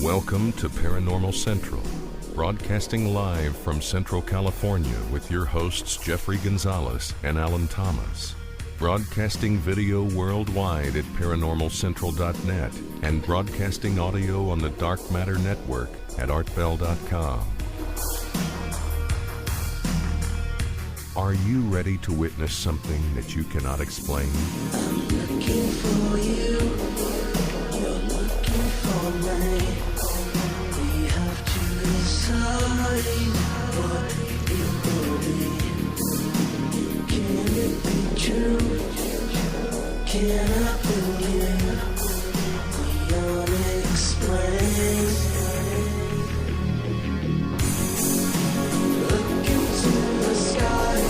Welcome to Paranormal Central, broadcasting live from Central California with your hosts Jeffrey Gonzalez and Alan Thomas. Broadcasting video worldwide at ParanormalCentral.net and broadcasting audio on the Dark Matter Network at ArtBell.com. Are you ready to witness something that you cannot explain? I'm looking for you, you're looking for me. We have to decide what it will be. Can it be true? Can I believe the unexplained? Look into the sky.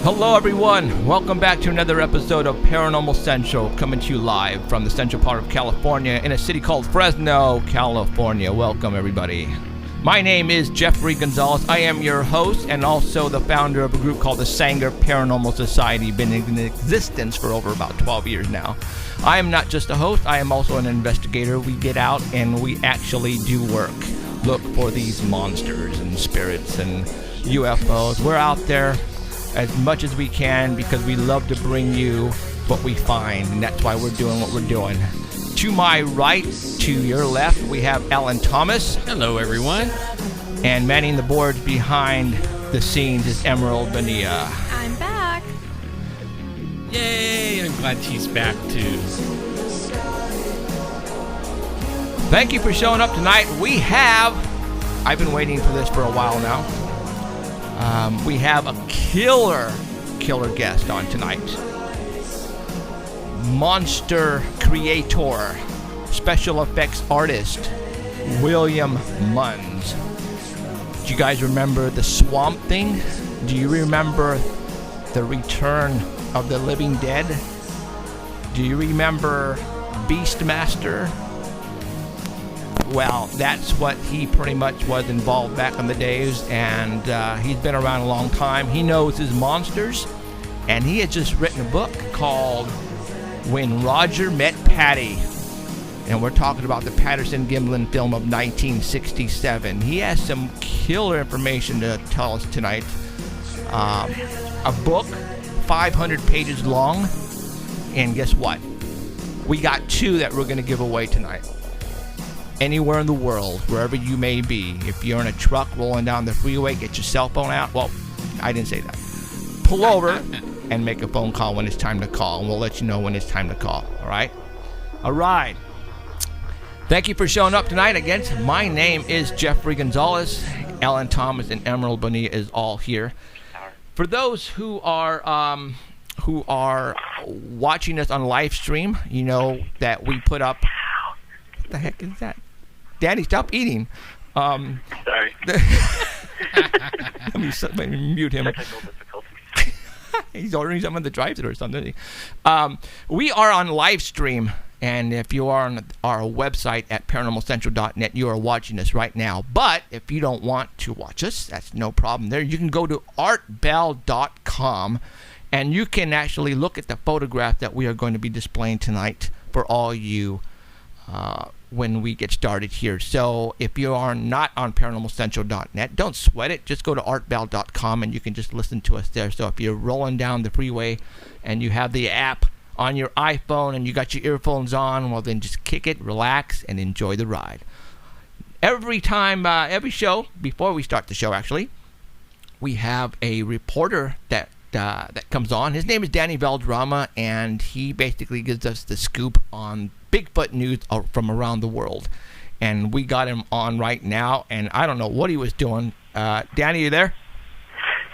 Hello everyone, welcome back to another episode of Paranormal Central, coming to you live from the central part of California in a city called Fresno, California. Welcome everybody. My name is Jeffrey Gonzalez. I am your host and also the founder of a group called the Sanger Paranormal Society, been in existence for over about 12 years now. I am not just a host, I am also an investigator. We get out and we actually do work. Look for these monsters and spirits and UFOs. We're out there as much as we can because we love to bring you what we find, and that's why we're doing what we're doing. To my right, to your left, we have Alan Thomas. Hello, everyone. And manning the boards behind the scenes is Emerald Bonilla. I'm back. Yay, I'm glad she's back, too. Thank you for showing up tonight. I've been waiting for this for a while now. We have a killer guest on tonight. Monster creator, special effects artist, William Munns. Do you guys remember the Swamp Thing? Do you remember the Return of the Living Dead? Do you remember Beastmaster? Well, that's what he pretty much was involved back in the days, and he's been around a long time. He knows his monsters, and he has just written a book called When Roger Met Patty, and we're talking about the Patterson-Gimlin film of 1967. He has some killer information to tell us tonight. A book, 500 pages long, and guess what? We got two that we're going to give away tonight. Anywhere in the world, wherever you may be, if you're in a truck rolling down the freeway, get your cell phone out. Well, I didn't say that. Pull over and make a phone call when it's time to call, and we'll let you know when it's time to call. All right? All right. Thank you for showing up tonight. Again, my name is Jeffrey Gonzalez. Alan Thomas and Emerald Bonilla is all here. For those who are watching us on live stream, you know that we put up. What the heck is that? Daddy, stop eating. Sorry. Let me mute him. Technical difficulties. He's ordering something that drives it or something. We are on live stream, and if you are on our website at ParanormalCentral.net, you are watching us right now. But if you don't want to watch us, that's no problem there. You can go to ArtBell.com, and you can actually look at the photograph that we are going to be displaying tonight for all you when we get started here. So if you are not on ParanormalCentral.net, don't sweat it. Just go to ArtBell.com and you can just listen to us there. So if you're rolling down the freeway and you have the app on your iPhone and you got your earphones on, well then just kick it, relax, and enjoy the ride. Every time, every show, before we start the show actually, we have a reporter that comes on. His name is Danny Valderrama, and he basically gives us the scoop on Bigfoot news from around the world. And we got him on right now, and I don't know what he was doing. Danny, you there?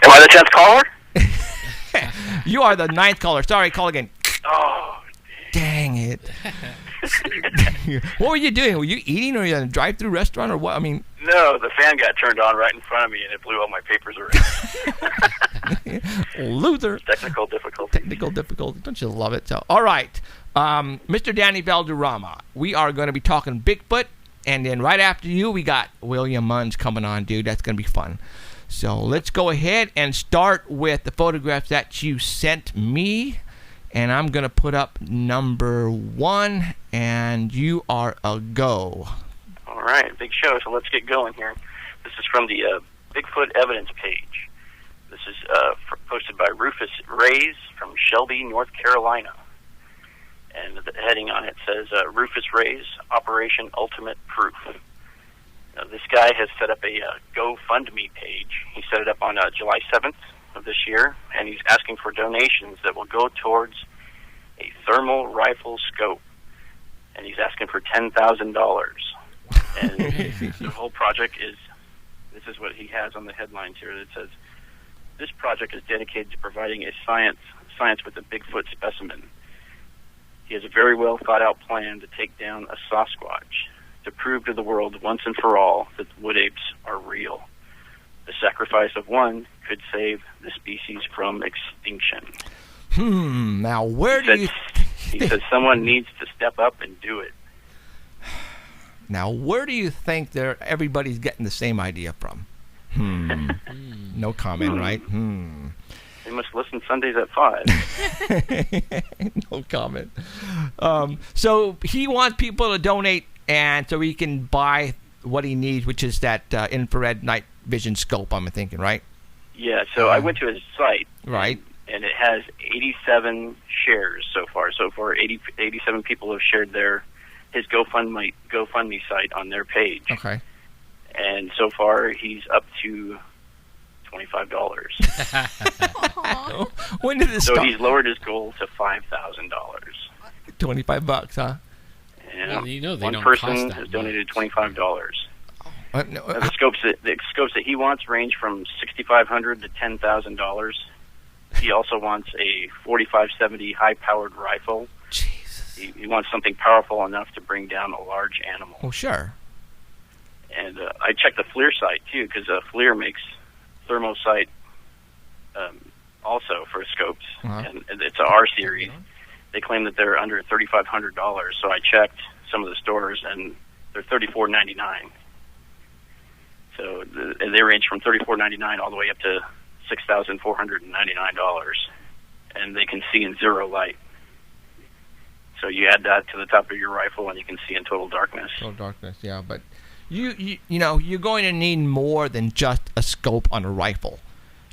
Am I the 10th caller? You are the 9th caller. Sorry, call again. Oh, dang it. What were you doing? Were you eating, or were you in a drive-through restaurant, or what? I mean, no, the fan got turned on right in front of me, and it blew all my papers around. Loser. Technical difficulty. Technical difficulty. Don't you love it? So, all right. Mr. Danny Valderrama, we are going to be talking Bigfoot. And then right after you, we got William Munns coming on, dude. That's going to be fun. So let's go ahead and start with the photographs that you sent me. And I'm going to put up number 1, and you are a go. All right, big show, so let's get going here. This is from the Bigfoot evidence page. This is posted by Rufus Reyes from Shelby, North Carolina. And the heading on it says, Rufus Reyes, Operation Ultimate Proof. Now, this guy has set up a GoFundMe page. He set it up on July 7th of this year, and he's asking for donations that will go towards a thermal rifle scope. And he's asking for $10,000. And the whole project this is what he has on the headlines here. It says, this project is dedicated to providing a science with a Bigfoot specimen. He has a very well thought out plan to take down a Sasquatch, to prove to the world once and for all that the wood apes are real. The sacrifice of one could save the species from extinction. Now where He says someone needs to step up and do it. Now where do you think everybody's getting the same idea from? No comment, right? They must listen Sundays at 5. No comment. So he wants people to donate, and so he can buy what he needs, which is that infrared night vision scope, I'm thinking, right? Yeah, so I went to his site. Right. And it has 87 shares so far. So far, 87 people have shared his GoFundMe site on their page. Okay. And so far, he's up to $25. When did this so start? he's lowered his goal to $5,000. $25, huh? Yeah. Well, they one don't person cost that has much. donated $25. No, The scopes that he wants range from $6,500 to $10,000. He also wants a 4570 high-powered rifle. Jesus. He wants something powerful enough to bring down a large animal. Oh, sure. And I checked the FLIR site, too, because FLIR makes thermosight also for scopes. And it's a R series. They claim that they're under $3,500. So I checked some of the stores, and they're $34.99. So they range from $34.99 all the way up to $6,499, and they can see in zero light. So you add that to the top of your rifle, and you can see in total darkness. Total darkness, yeah. But you know, you're going to need more than just a scope on a rifle.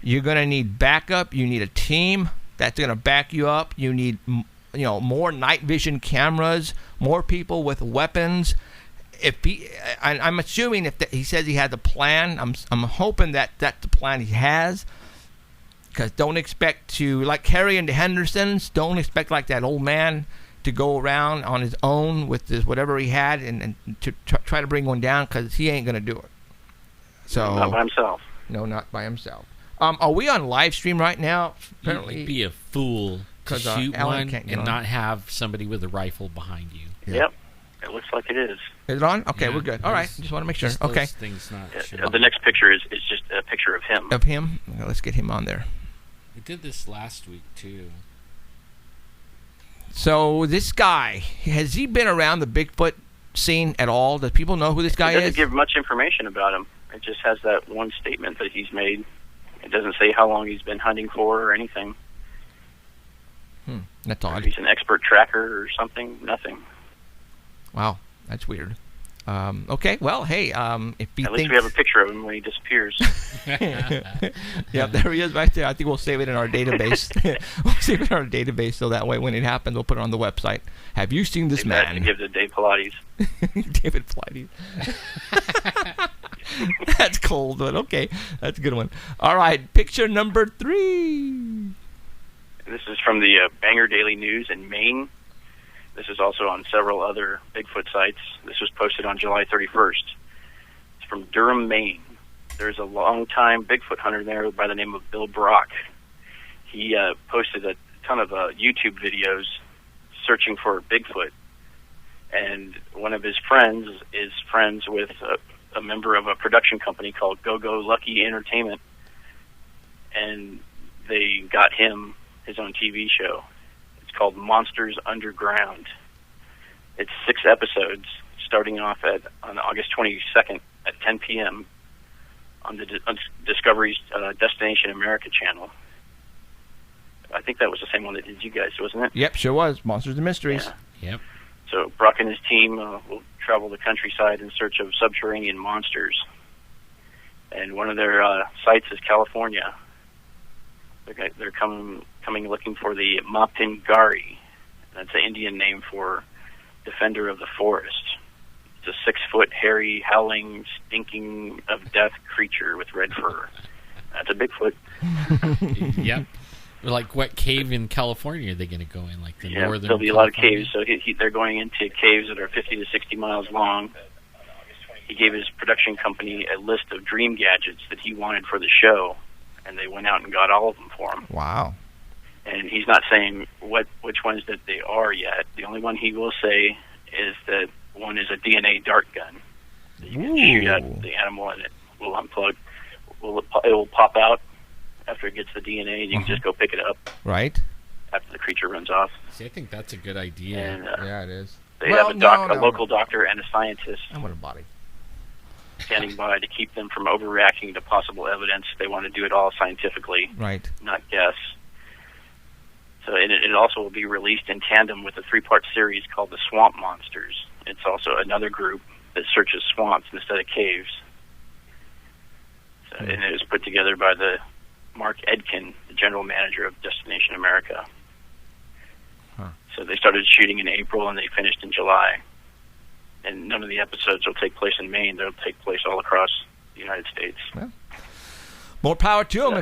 You're going to need backup. You need a team that's going to back you up. You need, more night vision cameras, more people with weapons. I'm assuming if he says he has a plan, I'm hoping that that's the plan he has. Because don't expect to, like Harry and the Hendersons, don't expect like that old man to go around on his own with whatever he had and to try to bring one down, because he ain't going to do it. So not by himself. No, not by himself. Are we on live stream right now? Apparently, You'd be a fool to shoot Alan one can't get and on. not have somebody with a rifle behind you. Yep. It looks like it is. Is it on? Okay, Yeah, we're good. All right, just want to make sure. Just Okay. those things not shown. The next picture is just a picture of him. Of him? Okay, let's get him on there. We did this last week, too. So this guy, has he been around the Bigfoot scene at all? Does people know who this guy It doesn't is? give much information about him. It just has that one statement that he's made. It doesn't say how long he's been hunting for or anything. That's If odd. he's an expert tracker or something. Nothing. Wow, that's weird. Okay, well, hey, if he At least thinks... we have a picture of him when he disappears. Yeah, there he is right there. I think we'll save it in our database. We'll save it in our database so that way when it happens, we'll put it on the website. Have you seen this Maybe I have to man? give it to Dave Pilates. David Pilates. That's cold, but okay. That's a good one. All right, picture number 3. This is from the Bangor Daily News in Maine. This is also on several other Bigfoot sites. This was posted on July 31st. It's from Durham, Maine. There's a long-time Bigfoot hunter there by the name of Bill Brock. He posted a ton of YouTube videos searching for Bigfoot. And one of his friends is friends with a member of a production company called Go Go Lucky Entertainment. And they got him his own TV show. It's called Monsters Underground. It's 6 episodes, starting off on August 22nd at 10 p.m. on the Discovery's Destination America channel. I think that was the same one that did you guys, wasn't it? Yep, sure was. Monsters and Mysteries. Yeah. Yep. So Brock and his team will travel the countryside in search of subterranean monsters. And one of their sites is California. They're coming looking for the Mapingari. That's an Indian name for defender of the forest. It's a 6-foot, hairy, howling, stinking of death creature with red fur. That's a Bigfoot. Yep. Like, what cave in California are they going to go in? Like the northern? There'll be a lot of caves. So they're going into caves that are 50 to 60 miles long. He gave his production company a list of dream gadgets that he wanted for the show, and they went out and got all of them for him. Wow. And he's not saying which ones that they are yet. The only one he will say is that one is a DNA dart gun. You can shoot at the animal and it will unplug. It will pop out after it gets the DNA, and you can just go pick it up. Right. After the creature runs off. See, I think that's a good idea. And, Yeah, it is. They have a local doctor and a scientist I want a body. standing by to keep them from overreacting to possible evidence. They want to do it all scientifically, Right. not guess. So it also will be released in tandem with a 3-part series called The Swamp Monsters. It's also another group that searches swamps instead of caves. So, and it was put together by the Mark Edkin, the general manager of Destination America. Huh. So they started shooting in April and they finished in July. And none of the episodes will take place in Maine. They'll take place all across the United States. Well, more power to him Yeah,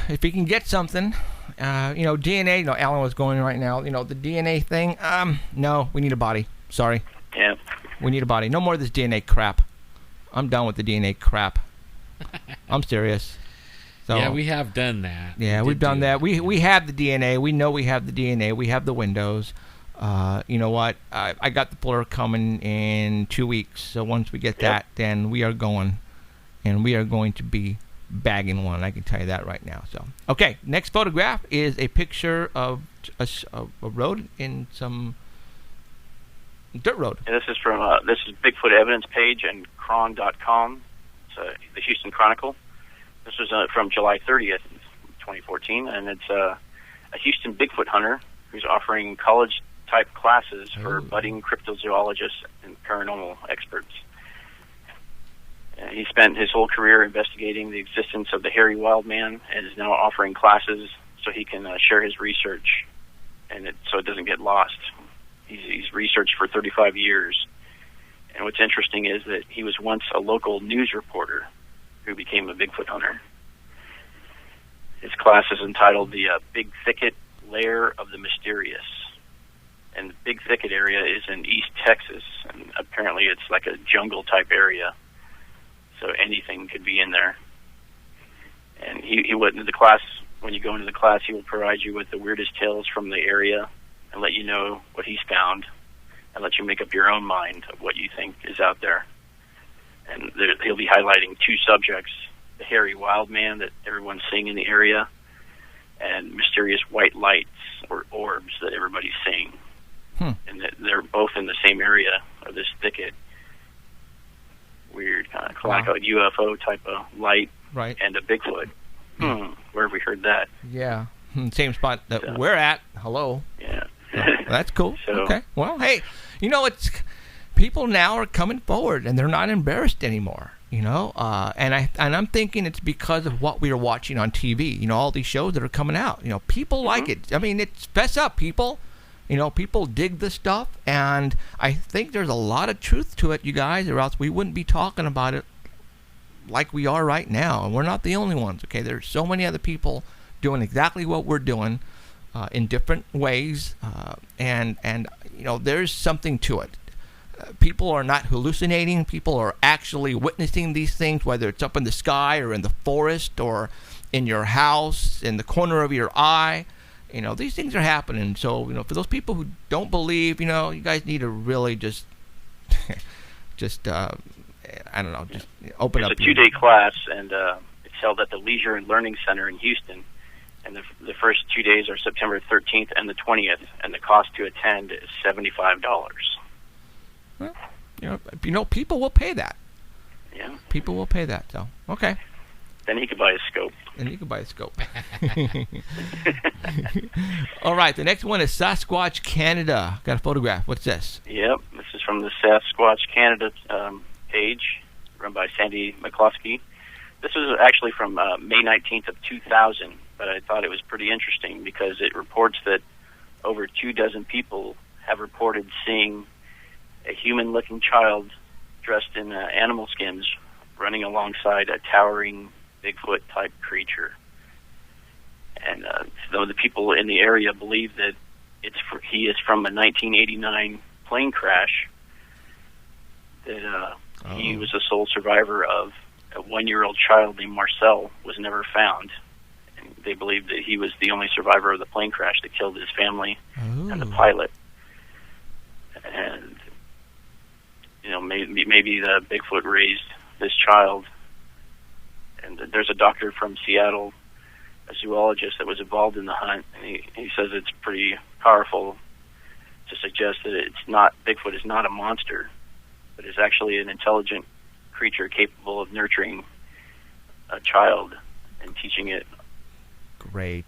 if he can get something. DNA. Alan was going right now. The DNA thing. No, we need a body. Sorry, Yeah. we need a body. No more of this DNA crap. I'm done with the DNA crap. I'm serious. So, yeah, we have done that. Yeah, we've done that. We have the DNA. We know we have the DNA. We have the windows. You know what? I got the puller coming in 2 weeks. So once we get that, then we are going, and we are going to be bagging one. I can tell you that right now. So okay, next photograph is a picture of a road in some dirt road. And this is from this is Bigfoot Evidence page and cron.com. It's the Houston Chronicle. This was from July 30th, 2014, and it's a Houston Bigfoot hunter who's offering college-type classes for budding cryptozoologists and paranormal experts. He spent his whole career investigating the existence of the hairy wild man and is now offering classes so he can share his research and so it doesn't get lost. He's researched for 35 years. And what's interesting is that he was once a local news reporter who became a Bigfoot hunter. His class is entitled the Big Thicket Lair of the Mysterious. And the Big Thicket area is in East Texas, and apparently it's like a jungle-type area. So anything could be in there. And he went into the class. When you go into the class, he will provide you with the weirdest tales from the area and let you know what he's found and let you make up your own mind of what you think is out there. And he'll be highlighting 2 subjects, the hairy wild man that everyone's seeing in the area and mysterious white lights or orbs that everybody's seeing. And they're both in the same area of this thicket. Weird, kind of like a UFO type of light, Right. and a Bigfoot. Where have we heard that? Yeah. Same spot that we're at. Hello. Yeah. That's cool. So- Okay. Well, hey, it's people now are coming forward and they're not embarrassed anymore. And I'm thinking it's because of what we are watching on TV. All these shows that are coming out. People like it. I mean, it's fess up, people. People dig this stuff, and I think there's a lot of truth to it, you guys, or else we wouldn't be talking about it like we are right now. And we're not the only ones, okay? There's so many other people doing exactly what we're doing in different ways, and there's something to it. People are not hallucinating. People are actually witnessing these things, whether it's up in the sky or in the forest or in your house, in the corner of your eye. These things are happening. So, for those people who don't believe, you guys need to really just I don't know, just open up. It's a 2-day class, and it's held at the Leisure and Learning Center in Houston. And the first 2 days are September 13th and the 20th, and the cost to attend is $75. Well, people will pay that. Yeah. People will pay that, so, okay. Then he could buy a scope. All right, the next one is Sasquatch Canada. Got a photograph. What's this? Yep, this is from the Sasquatch Canada page, run by Sandy McCloskey. This was actually from May 19th of 2000, but I thought it was pretty interesting because it reports that over 24 people have reported seeing a human-looking child dressed in animal skins running alongside a towering Bigfoot-type creature. And though the people in the area believe that he is from a 1989 plane crash, that he was the sole survivor of a 1-year-old child named Marcel was never found. And they believe that he was the only survivor of the plane crash that killed his family and the pilot. And maybe the Bigfoot raised this child. And there's a doctor from Seattle, a zoologist that was involved in the hunt, and he says it's pretty powerful to suggest that Bigfoot is not a monster, but is actually an intelligent creature capable of nurturing a child and teaching it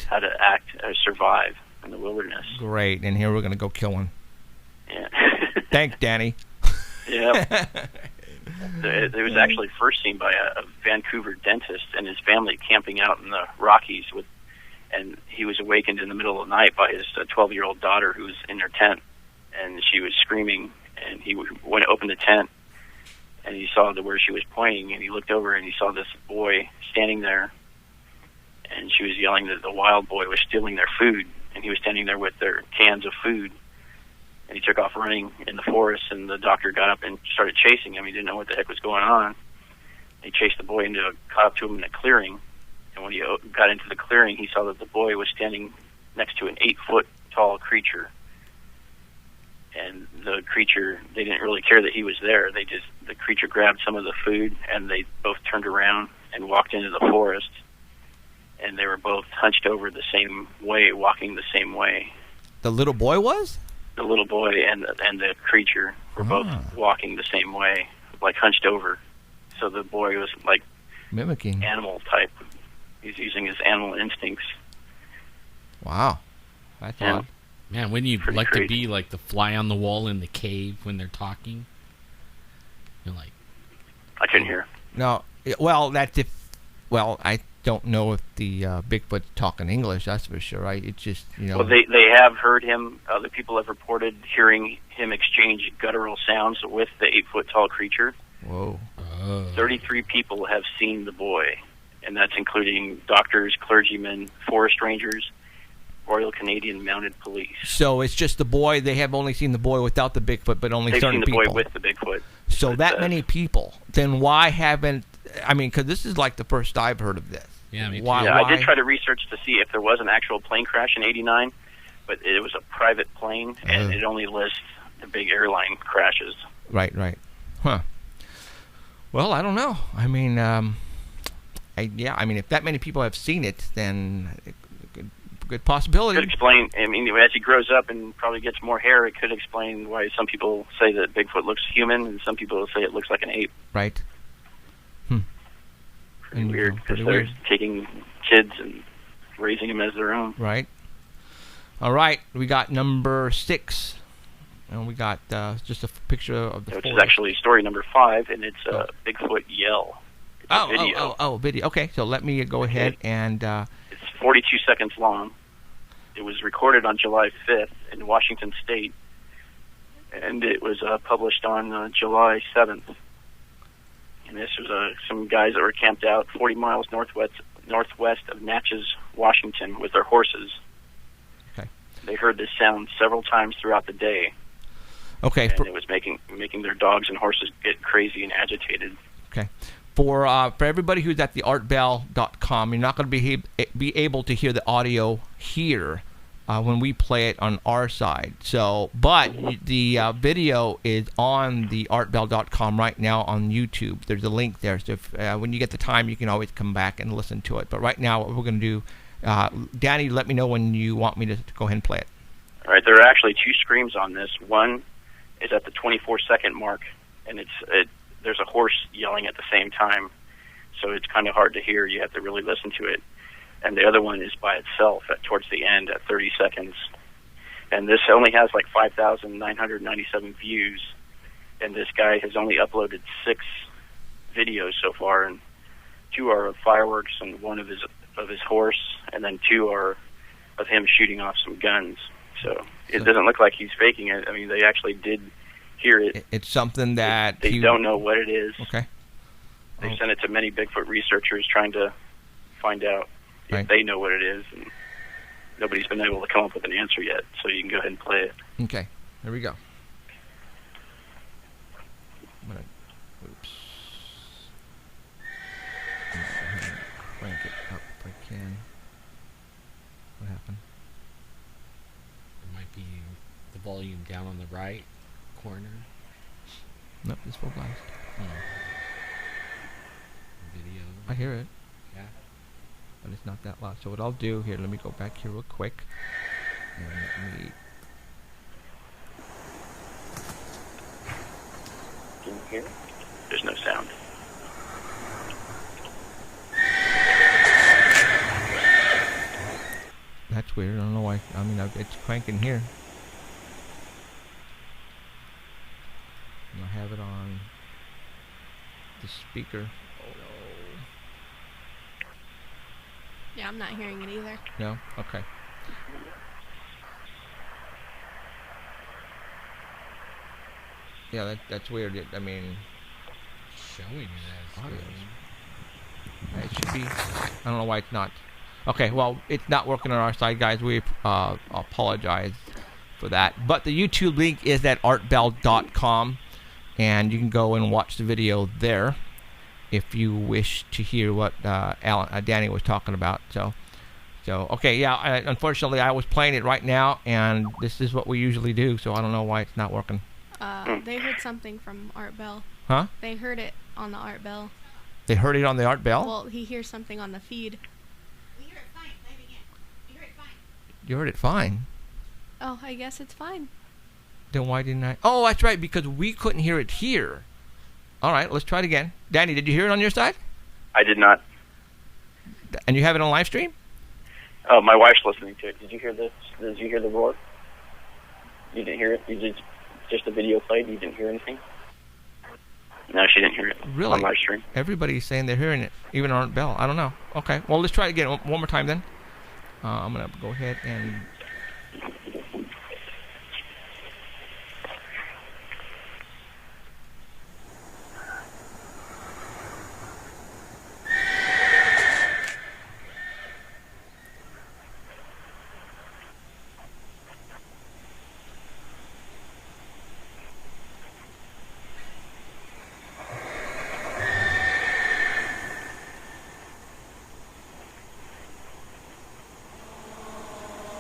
how to act, survive in the wilderness. Great, and here we're going to go kill one. Yeah. Thanks, Danny. Yeah. It was actually first seen by a Vancouver dentist and his family camping out in the Rockies and he was awakened in the middle of the night by his 12-year-old daughter who was in her tent, and she was screaming, and he went to open the tent, and he saw where she was pointing, and he looked over and he saw this boy standing there, and she was yelling that the wild boy was stealing their food, and he was standing there with their cans of food. And he took off running in the forest, and the doctor got up and started chasing him. He didn't know what the heck was going on. He chased the boy caught up to him in a clearing. And when he got into the clearing, he saw that the boy was standing next to an 8-foot-tall creature. And the creature, they didn't really care that he was there. The creature grabbed some of the food, and they both turned around and walked into the forest. And they were both hunched over the same way, walking the same way. The little boy was? The little boy and the creature were both walking the same way, like hunched over. So the boy was like mimicking animal type. He's using his animal instincts. Wow, that's odd. Man, wouldn't you Pretty like crazy. to be like the fly on the wall in the cave when they're talking? You're like, I couldn't hear. No, well, that's if. Well, I don't know if the Bigfoot's talking English. That's for sure. Right? It's just Well, they have heard him. Other people have reported hearing him exchange guttural sounds with the 8-foot-tall creature. Whoa. 33 people have seen the boy, and that's including doctors, clergymen, forest rangers, Royal Canadian Mounted Police. So it's just the boy. They have only seen the boy without the Bigfoot, but only They've certain seen the people. boy with the Bigfoot. So that many people. Then why haven't? I mean, because this is like the first I've heard of this. yeah, me too. Why? I did try to research to see if there was an actual plane crash in '89, but it was a private plane, and it only lists the big airline crashes. Right. Huh. Well, I don't know. I mean, if that many people have seen it, then good possibility. Could explain. I mean, as he grows up and probably gets more hair, it could explain why some people say that Bigfoot looks human, and some people say it looks like an ape. Right. Pretty weird, because Pretty they're weird. taking kids and raising them as their own. Right. All right. We got number 6. And we got just a picture of the Which is forest. actually story number 5, and it's Bigfoot Yell. It's a video. Video. Okay, so let me go ahead and... It's 42 seconds long. It was recorded on July 5th in Washington State, and it was published on July 7th. And this was some guys that were camped out 40 miles northwest of Natchez, Washington, with their horses. Okay. They heard this sound several times throughout the day. Okay. And it was making their dogs and horses get crazy and agitated. Okay. For everybody who's at the artbell.com, you're not going to be able to hear the audio here when we play it on our side. So, but the video is on the artbell.com right now on YouTube. There's a link there. So if, when you get the time, you can always come back and listen to it. But right now, what we're going to do, Danny, let me know when you want me to go ahead and play it. All right, there are actually 2 screams on this. One is at the 24-second mark, and there's a horse yelling at the same time, so it's kind of hard to hear. You have to really listen to it. And the other one is by itself towards the end at 30 seconds. And this only has like 5,997 views, and this guy has only uploaded 6 videos so far, and 2 are of fireworks and 1 of his horse, and then 2 are of him shooting off some guns. So it doesn't look like he's faking it. I mean, they actually did hear it. It's something that they don't know what it is. Okay. They sent it to many Bigfoot researchers trying to find out if they know what it is, and nobody's been able to come up with an answer yet. So you can go ahead and play it. Okay. Here we go. Oops. Crank it up if I can. What happened? It might be the volume down on the right corner. Nope, this full blast. Video. I hear it. Yeah. But it's not that loud. So what I'll do here, let me go back here real quick. And let me... Can you hear it? There's no sound. That's weird. I don't know why. I mean, it's cranking here. And I have it on the speaker. Oh no. Yeah, I'm not hearing it either. No? Okay. Yeah, that's weird. I mean, Showing it as audio. good. It should be. I don't know why it's not. Okay, well, it's not working on our side, guys. We apologize for that. But the YouTube link is at artbell.com, and you can go and watch the video there if you wish to hear what Danny was talking about. So okay, yeah. Unfortunately, I was playing it right now, and this is what we usually do. So I don't know why it's not working. They heard something from Art Bell. Huh? They heard it on the Art Bell. They heard it on the Art Bell? Well, he hears something on the feed. We heard it fine. Play it again. You heard it fine. You heard it fine. Oh, I guess it's fine. Then why didn't I? Oh, that's right, because we couldn't hear it here. All right, let's try it again. Danny, did you hear it on your side? I did not. And you have it on live stream? Oh, my wife's listening to it. Did you hear this? Did you hear the roar? You didn't hear it? You just the video played? You didn't hear anything? No, she didn't hear it. Really? On live stream. Everybody's saying they're hearing it, even on Art Bell. I don't know. Okay, well, let's try it again one more time then. I'm going to go ahead and...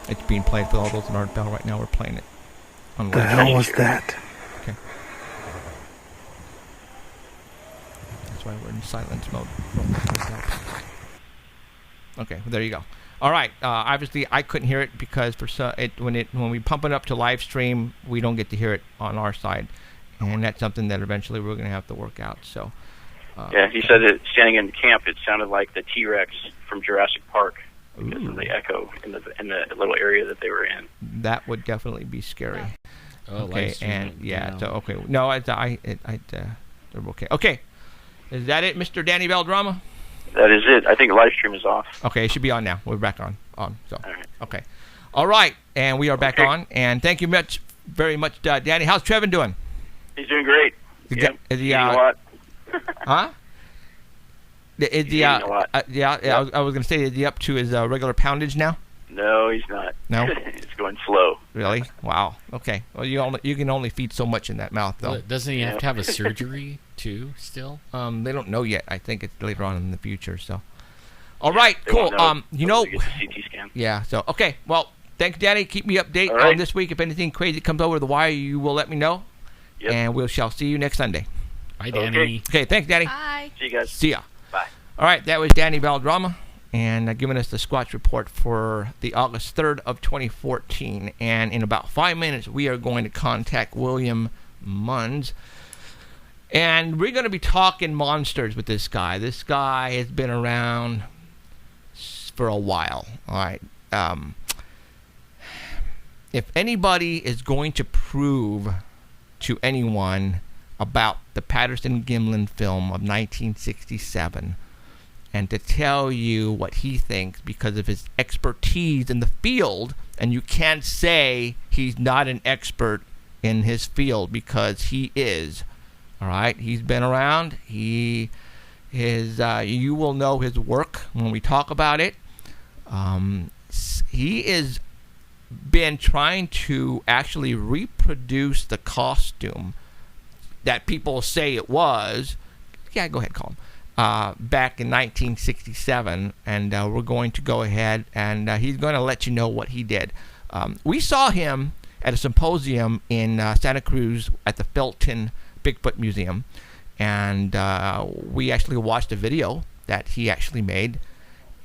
It's being played for all those in Art Bell right now. We're playing it on The hell was that? Okay. That's why we're in silence mode. Okay, well, there you go. All right. Obviously, I couldn't hear it because when we pump it up to live stream, we don't get to hear it on our side, and that's something that eventually we're going to have to work out. So. Yeah, he said that standing in camp, it sounded like the T-Rex from Jurassic Park. Because Ooh. of the echo in the little area that they were in. That would definitely be scary. Oh, Okay, live stream and it yeah, down. so okay, no, they're okay. Okay, is that it, Mr. Danny Bell Drama? That is it. I think live stream is off. Okay, it should be on now. We're back on. So All right. okay, all right, and we are back Okay. on. And thank you very much, Danny. How's Trevin doing? He's doing great. Is he eating a lot. huh? Is he eating a lot. I was gonna say, is he up to his regular poundage now? No, he's not. No? It's going slow. Really? Wow. Okay. Well, you can only feed so much in that mouth, though. Well, doesn't he have to have a surgery too? Still? They don't know yet. I think it's later on in the future. So, all right, They cool. won't know You know, until they get the CT scan. yeah. So, okay. Well, thanks, Danny. Keep me updated All right. on this week. If anything crazy comes over the wire, you will let me know. Yep. And we shall see you next Sunday. Bye, Danny. Okay. Thanks, Danny. Bye. See you guys. See ya. Bye. All right. That was Danny Valdrama, and giving us the Squatch report for the August 3rd of 2014. And in about 5 minutes, we are going to contact William Munns. And we're going to be talking monsters with this guy. This guy has been around for a while. All right. If anybody is going to prove to anyone about the Patterson-Gimlin film of 1967 and to tell you what he thinks because of his expertise in the field, and you can't say he's not an expert in his field because he is. All right, he's been around. He is. You will know his work when we talk about it. He is been trying to actually reproduce the costume that people say it was. Yeah, go ahead, call him. Back in 1967, and we're going to go ahead and he's going to let you know what he did. We saw him at a symposium in Santa Cruz at the Felton Bigfoot Museum, and we actually watched a video that he actually made,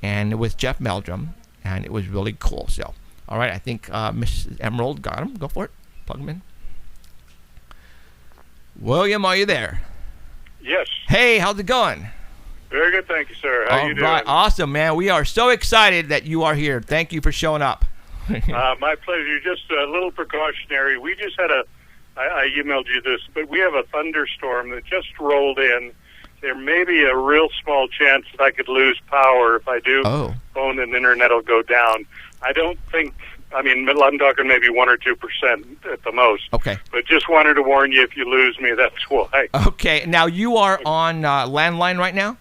and it was Jeff Meldrum, and it was really cool. So, all right, I think Mrs. Emerald got him. Go for it. Plug him in. William, are you there? Yes. Hey, how's it going? Very good, thank you, sir. How you doing? Right, awesome, man. We are so excited that you are here. Thank you for showing up. My pleasure. Just a little precautionary. We just had I emailed you this, but we have a thunderstorm that just rolled in. There may be a real small chance that I could lose power. If I do, phone and internet will go down. I don't think, I'm talking maybe 1 or 2% at the most. Okay. But just wanted to warn you, if you lose me, that's why. Okay. Now, you are on landline right now?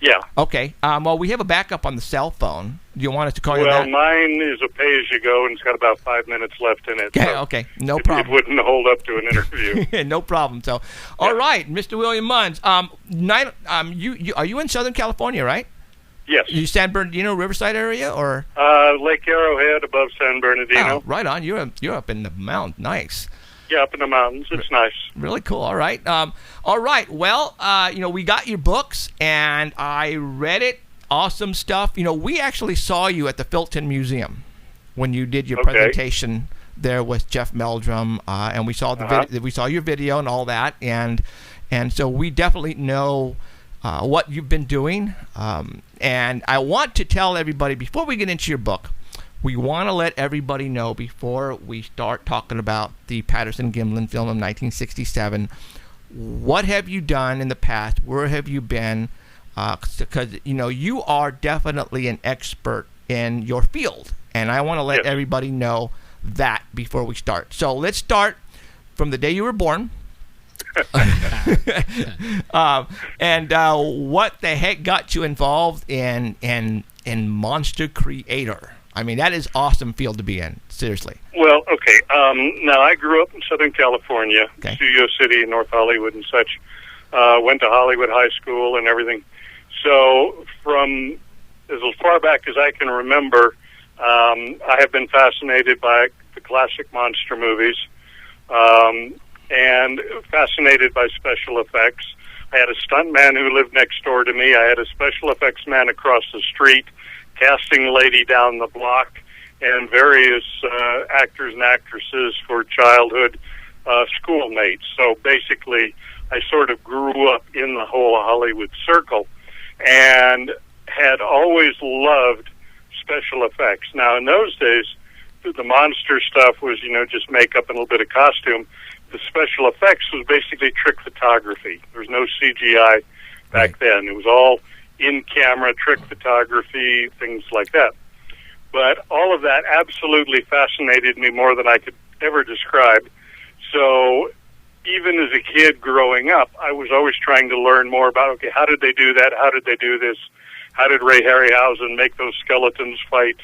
Yeah. Okay. Well, we have a backup on the cell phone. Do you want us to call you on that? Well, mine is a pay-as-you-go, and it's got about 5 minutes left in it. Okay, so okay. No problem. It wouldn't hold up to an interview. No problem. So, all right, Mr. William Munns. You are you in Southern California, right? Yes. You San Bernardino, Riverside area, or? Lake Arrowhead above San Bernardino. Oh, right on. You're up in the mountains. Nice. Yeah, up in the mountains. It's nice. Really cool. All right. All right. Well, we got your books, and I read it. Awesome stuff. We actually saw you at the Felton Museum when you did your presentation there with Jeff Meldrum, and we saw we saw your video and all that, and so we definitely know what you've been doing. And I want to tell everybody before we get into your book. We want to let everybody know before we start talking about the Patterson-Gimlin film of 1967, what have you done in the past? Where have you been? Because, you are definitely an expert in your field, and I want to let everybody know that before we start. So let's start from the day you were born. And what the heck got you involved in Monster Creator? That is awesome field to be in. Seriously. Well, okay. Now, I grew up in Southern California, Studio City, North Hollywood and such. Went to Hollywood High School and everything. So from as far back as I can remember, I have been fascinated by the classic monster movies and fascinated by special effects. I had a stuntman who lived next door to me. I had a special effects man across the street, casting lady down the block, and various actors and actresses for childhood schoolmates. So basically, I sort of grew up in the whole Hollywood circle and had always loved special effects. Now, in those days, the monster stuff was, just makeup and a little bit of costume. The special effects was basically trick photography. There was no CGI back then. It was all in-camera trick photography, things like that. But all of that absolutely fascinated me more than I could ever describe. So even as a kid growing up, I was always trying to learn more about, how did they do that? How did they do this? How did Ray Harryhausen make those skeletons fight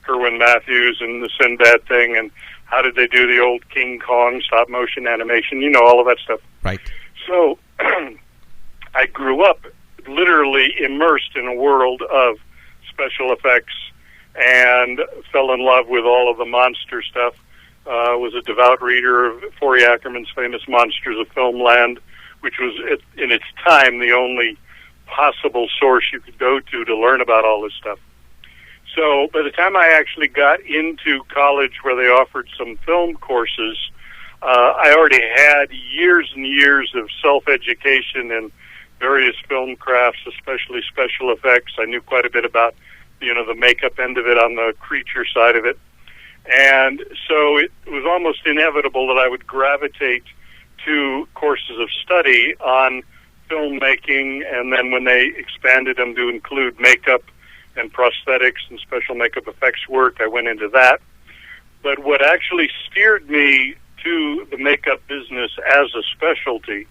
Kerwin Matthews and the Sinbad thing? And how did they do the old King Kong stop-motion animation? All of that stuff. Right. So I grew up literally immersed in a world of special effects and fell in love with all of the monster stuff. Was a devout reader of Forey Ackerman's famous Monsters of Filmland, which was, in its time, the only possible source you could go to learn about all this stuff. So by the time I actually got into college where they offered some film courses, I already had years and years of self-education in various film crafts, especially special effects. I knew quite a bit about, the makeup end of it on the creature side of it. And so it was almost inevitable that I would gravitate to courses of study on filmmaking, and then when they expanded them to include makeup and prosthetics and special makeup effects work, I went into that. But what actually steered me to the makeup business as a specialty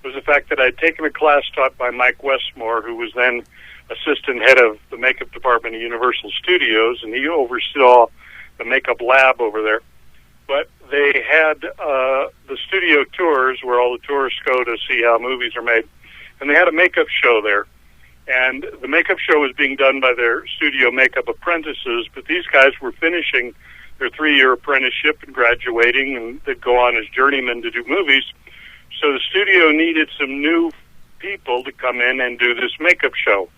was the fact that I'd taken a class taught by Mike Westmore, who was then assistant head of the makeup department at Universal Studios, and he oversaw the makeup lab over there. But they had the studio tours where all the tourists go to see how movies are made, and they had a makeup show there. And the makeup show was being done by their studio makeup apprentices, but these guys were finishing their 3-year apprenticeship and graduating, and they'd go on as journeymen to do movies. So the studio needed some new people to come in and do this makeup show.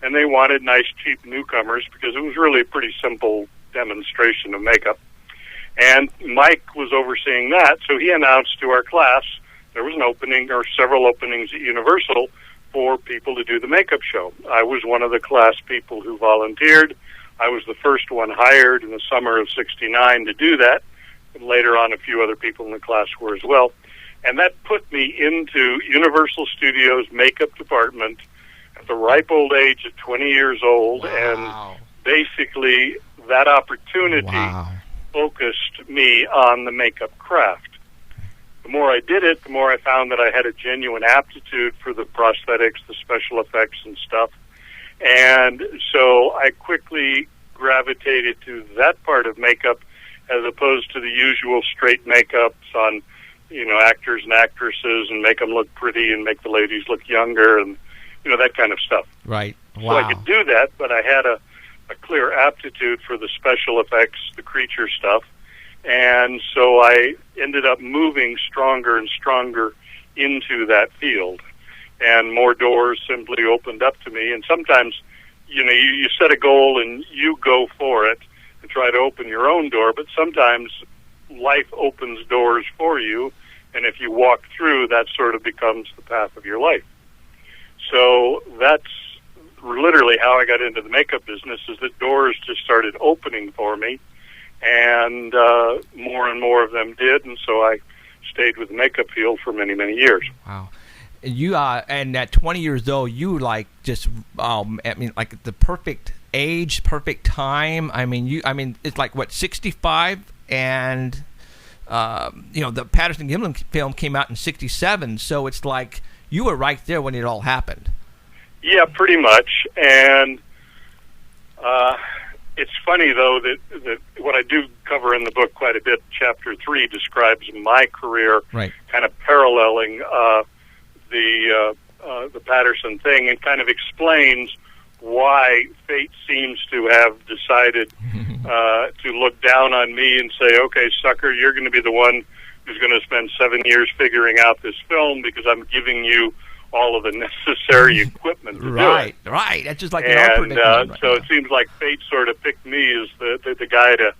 And they wanted nice, cheap newcomers because it was really a pretty simple demonstration of makeup. And Mike was overseeing that, so he announced to our class there was an opening or several openings at Universal for people to do the makeup show. I was one of the class people who volunteered. I was the first one hired in the summer of '69 to do that. And later on, a few other people in the class were as well. And that put me into Universal Studios' makeup department at the ripe old age of 20 years old. Wow. And basically, that opportunity focused me on the makeup craft. The more I did it, the more I found that I had a genuine aptitude for the prosthetics, the special effects and stuff. And so I quickly gravitated to that part of makeup as opposed to the usual straight makeups on, actors and actresses and make them look pretty and make the ladies look younger and, that kind of stuff. Right. Wow. So I could do that, but I had a clear aptitude for the special effects, the creature stuff. And so I ended up moving stronger and stronger into that field. And more doors simply opened up to me. And sometimes, you set a goal and you go for it and try to open your own door, but sometimes life opens doors for you, and if you walk through, that sort of becomes the path of your life. So that's literally how I got into the makeup business, is that doors just started opening for me, and more and more of them did, and so I stayed with the makeup field for many, many years. Wow. You and at 20 years old, you like like the perfect age, perfect time. It's like what, 65, and the Patterson-Gimlin film came out in 67, so it's like you were right there when it all happened. Yeah, pretty much. And it's funny, though, that what I do cover in the book quite a bit, Chapter 3 describes my career, right, kind of paralleling the Patterson thing, and kind of explains why fate seems to have decided to look down on me and say, okay, sucker, you're going to be the one who's going to spend 7 years figuring out this film because I'm giving you all of the necessary equipment to do it. Right. That's just like so it seems like fate sort of picked me as the guy to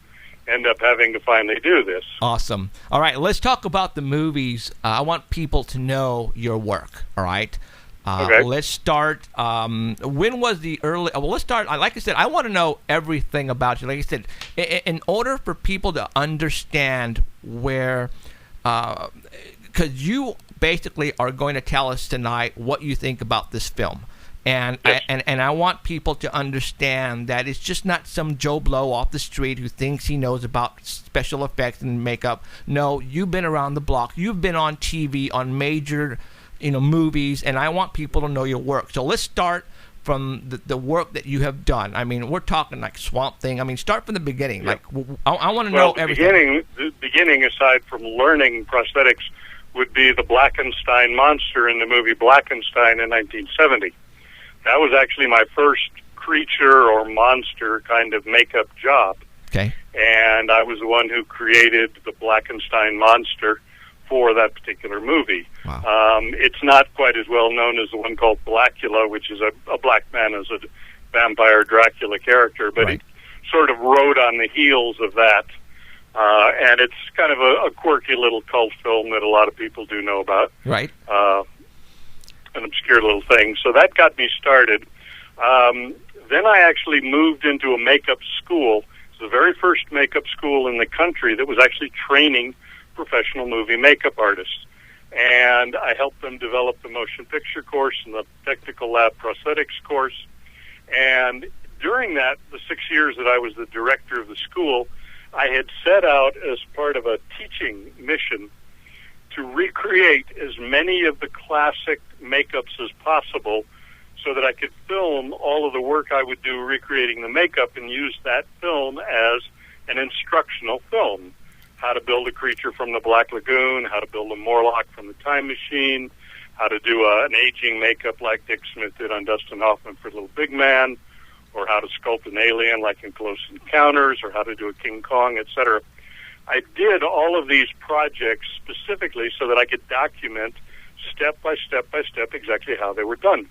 end up having to finally do this. Awesome. All right, let's talk about the movies. I want people to know your work, all right? Okay. Let's start. When was the early? Well, let's start. Like I said, I want to know everything about you. Like I said, in order for people to understand where, because you basically are going to tell us tonight what you think about this film, and yes. and I want people to understand that it's just not some Joe Blow off the street who thinks he knows about special effects and makeup. No, you've been around the block. You've been on TV on major movies, and I want people to know your work. So let's start from the work that you have done. I mean, we're talking like Swamp Thing. I mean, start from the beginning. Yeah. Like, I want to know everything. The beginning, aside from learning prosthetics, would be the Blackenstein monster in the movie Blackenstein in 1970. That was actually my first creature or monster kind of makeup job. Okay. And I was the one who created the Blackenstein monster for that particular movie. Wow. It's not quite as well known as the one called Blackula, which is a black man as a vampire Dracula character, but right. sort of rode on the heels of that. And it's kind of a quirky little cult film that a lot of people do know about. Right. An obscure little thing. So that got me started. Then I actually moved into a makeup school. It's the very first makeup school in the country that was actually training professional movie makeup artists. And I helped them develop the motion picture course and the technical lab prosthetics course. And during that, the 6 years that I was the director of the school, I had set out as part of a teaching mission to recreate as many of the classic makeups as possible so that I could film all of the work I would do recreating the makeup and use that film as an instructional film. How to build a creature from the Black Lagoon, how to build a Morlock from the Time Machine, how to do an aging makeup like Dick Smith did on Dustin Hoffman for Little Big Man, or how to sculpt an alien like in Close Encounters, or how to do a King Kong, etc. I did all of these projects specifically so that I could document step by step by step exactly how they were done.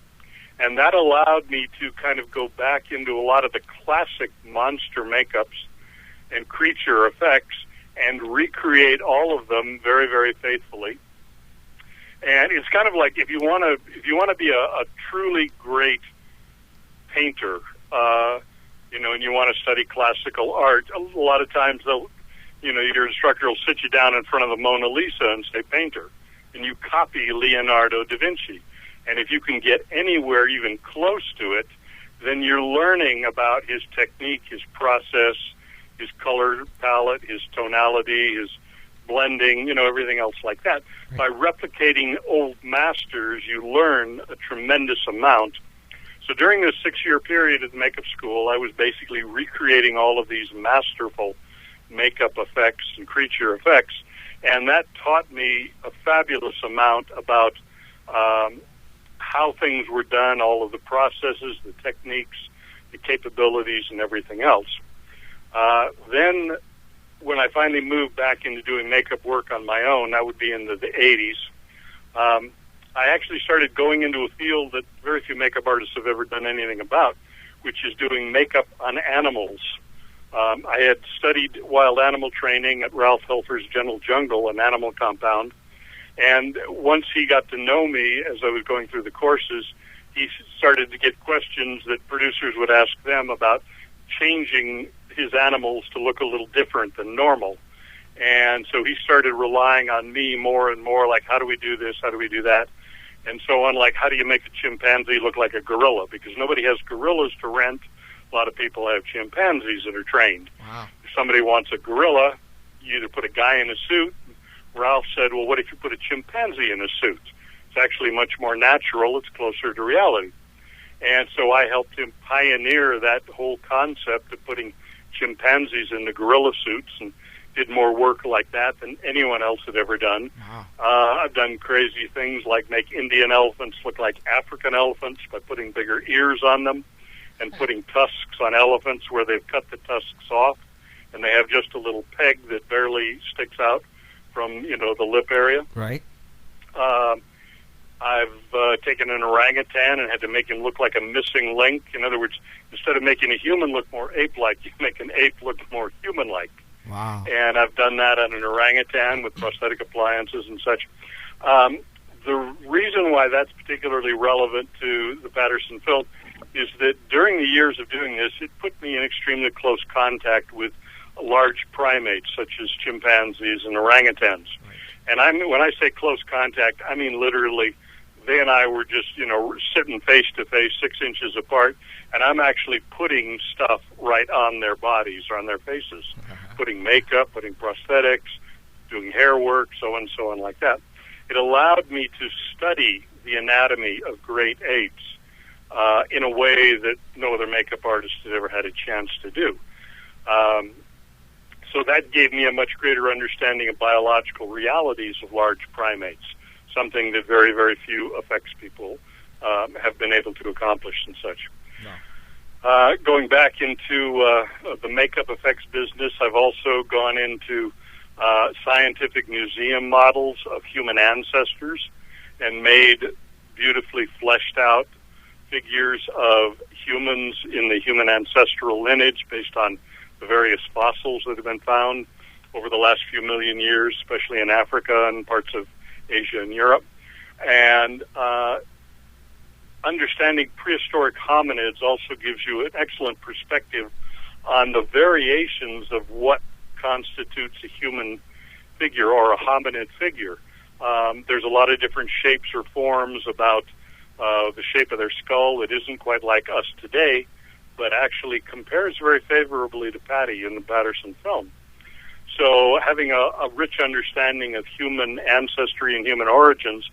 And that allowed me to kind of go back into a lot of the classic monster makeups and creature effects and recreate all of them very, very faithfully. And it's kind of like if you want to be a truly great painter, and you want to study classical art, a lot of times your instructor will sit you down in front of the Mona Lisa and say painter, and you copy Leonardo da Vinci. And if you can get anywhere even close to it, then you're learning about his technique, his process, his color palette, his tonality, his blending, everything else like that. Right. By replicating old masters, you learn a tremendous amount. So during this 6-year period at the makeup school, I was basically recreating all of these masterful makeup effects and creature effects, and that taught me a fabulous amount about how things were done, all of the processes, the techniques, the capabilities, and everything else. Then when I finally moved back into doing makeup work on my own, that would be in the 80s, I actually started going into a field that very few makeup artists have ever done anything about, which is doing makeup on animals. I had studied wild animal training at Ralph Helfer's Gentle Jungle, an animal compound, and once he got to know me as I was going through the courses, he started to get questions that producers would ask them about changing his animals to look a little different than normal. And so he started relying on me more and more, like, how do we do this, how do we do that, and so on, like, how do you make a chimpanzee look like a gorilla, because nobody has gorillas to rent. A lot of people have chimpanzees that are trained. Wow. If somebody wants a gorilla, you either put a guy in a suit. Ralph said, well, what if you put a chimpanzee in a suit? It's actually much more natural. It's closer to reality. And so I helped him pioneer that whole concept of putting chimpanzees in the gorilla suits, and did more work like that than anyone else had ever done. Wow. I've done crazy things like make Indian elephants look like African elephants by putting bigger ears on them, and putting tusks on elephants where they've cut the tusks off, and they have just a little peg that barely sticks out from, the lip area. Right. I've taken an orangutan and had to make him look like a missing link. In other words, instead of making a human look more ape-like, you make an ape look more human-like. Wow. And I've done that on an orangutan with prosthetic appliances and such. The reason why that's particularly relevant to the Patterson film is that during the years of doing this, it put me in extremely close contact with large primates such as chimpanzees and orangutans. Right. And when I say close contact, I mean literally they and I were just, sitting face to face, 6 inches apart, and I'm actually putting stuff right on their bodies or on their faces, putting makeup, putting prosthetics, doing hair work, so on like that. It allowed me to study the anatomy of great apes in a way that no other makeup artist had ever had a chance to do. So that gave me a much greater understanding of biological realities of large primates, something that very, very few effects people have been able to accomplish and such. No. Going back into the makeup effects business, I've also gone into scientific museum models of human ancestors and made beautifully fleshed out figures of humans in the human ancestral lineage based on the various fossils that have been found over the last few million years, especially in Africa and parts of Asia and Europe. And understanding prehistoric hominids also gives you an excellent perspective on the variations of what constitutes a human figure or a hominid figure. There's a lot of different shapes or forms about the shape of their skull that isn't quite like us today, but actually compares very favorably to Patty in the Patterson film. So having a rich understanding of human ancestry and human origins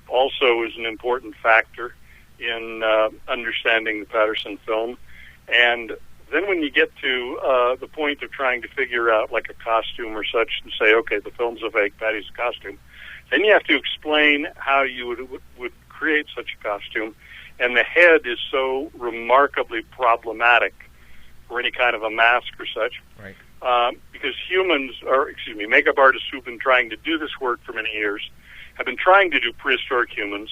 also is an important factor in understanding the Patterson film. And then when you get to the point of trying to figure out like a costume or such and say, okay, the film's a fake, Patty's a costume, then you have to explain how you would create such a costume. And the head is so remarkably problematic for any kind of a mask or such. Right. Because makeup artists who've been trying to do this work for many years have been trying to do prehistoric humans,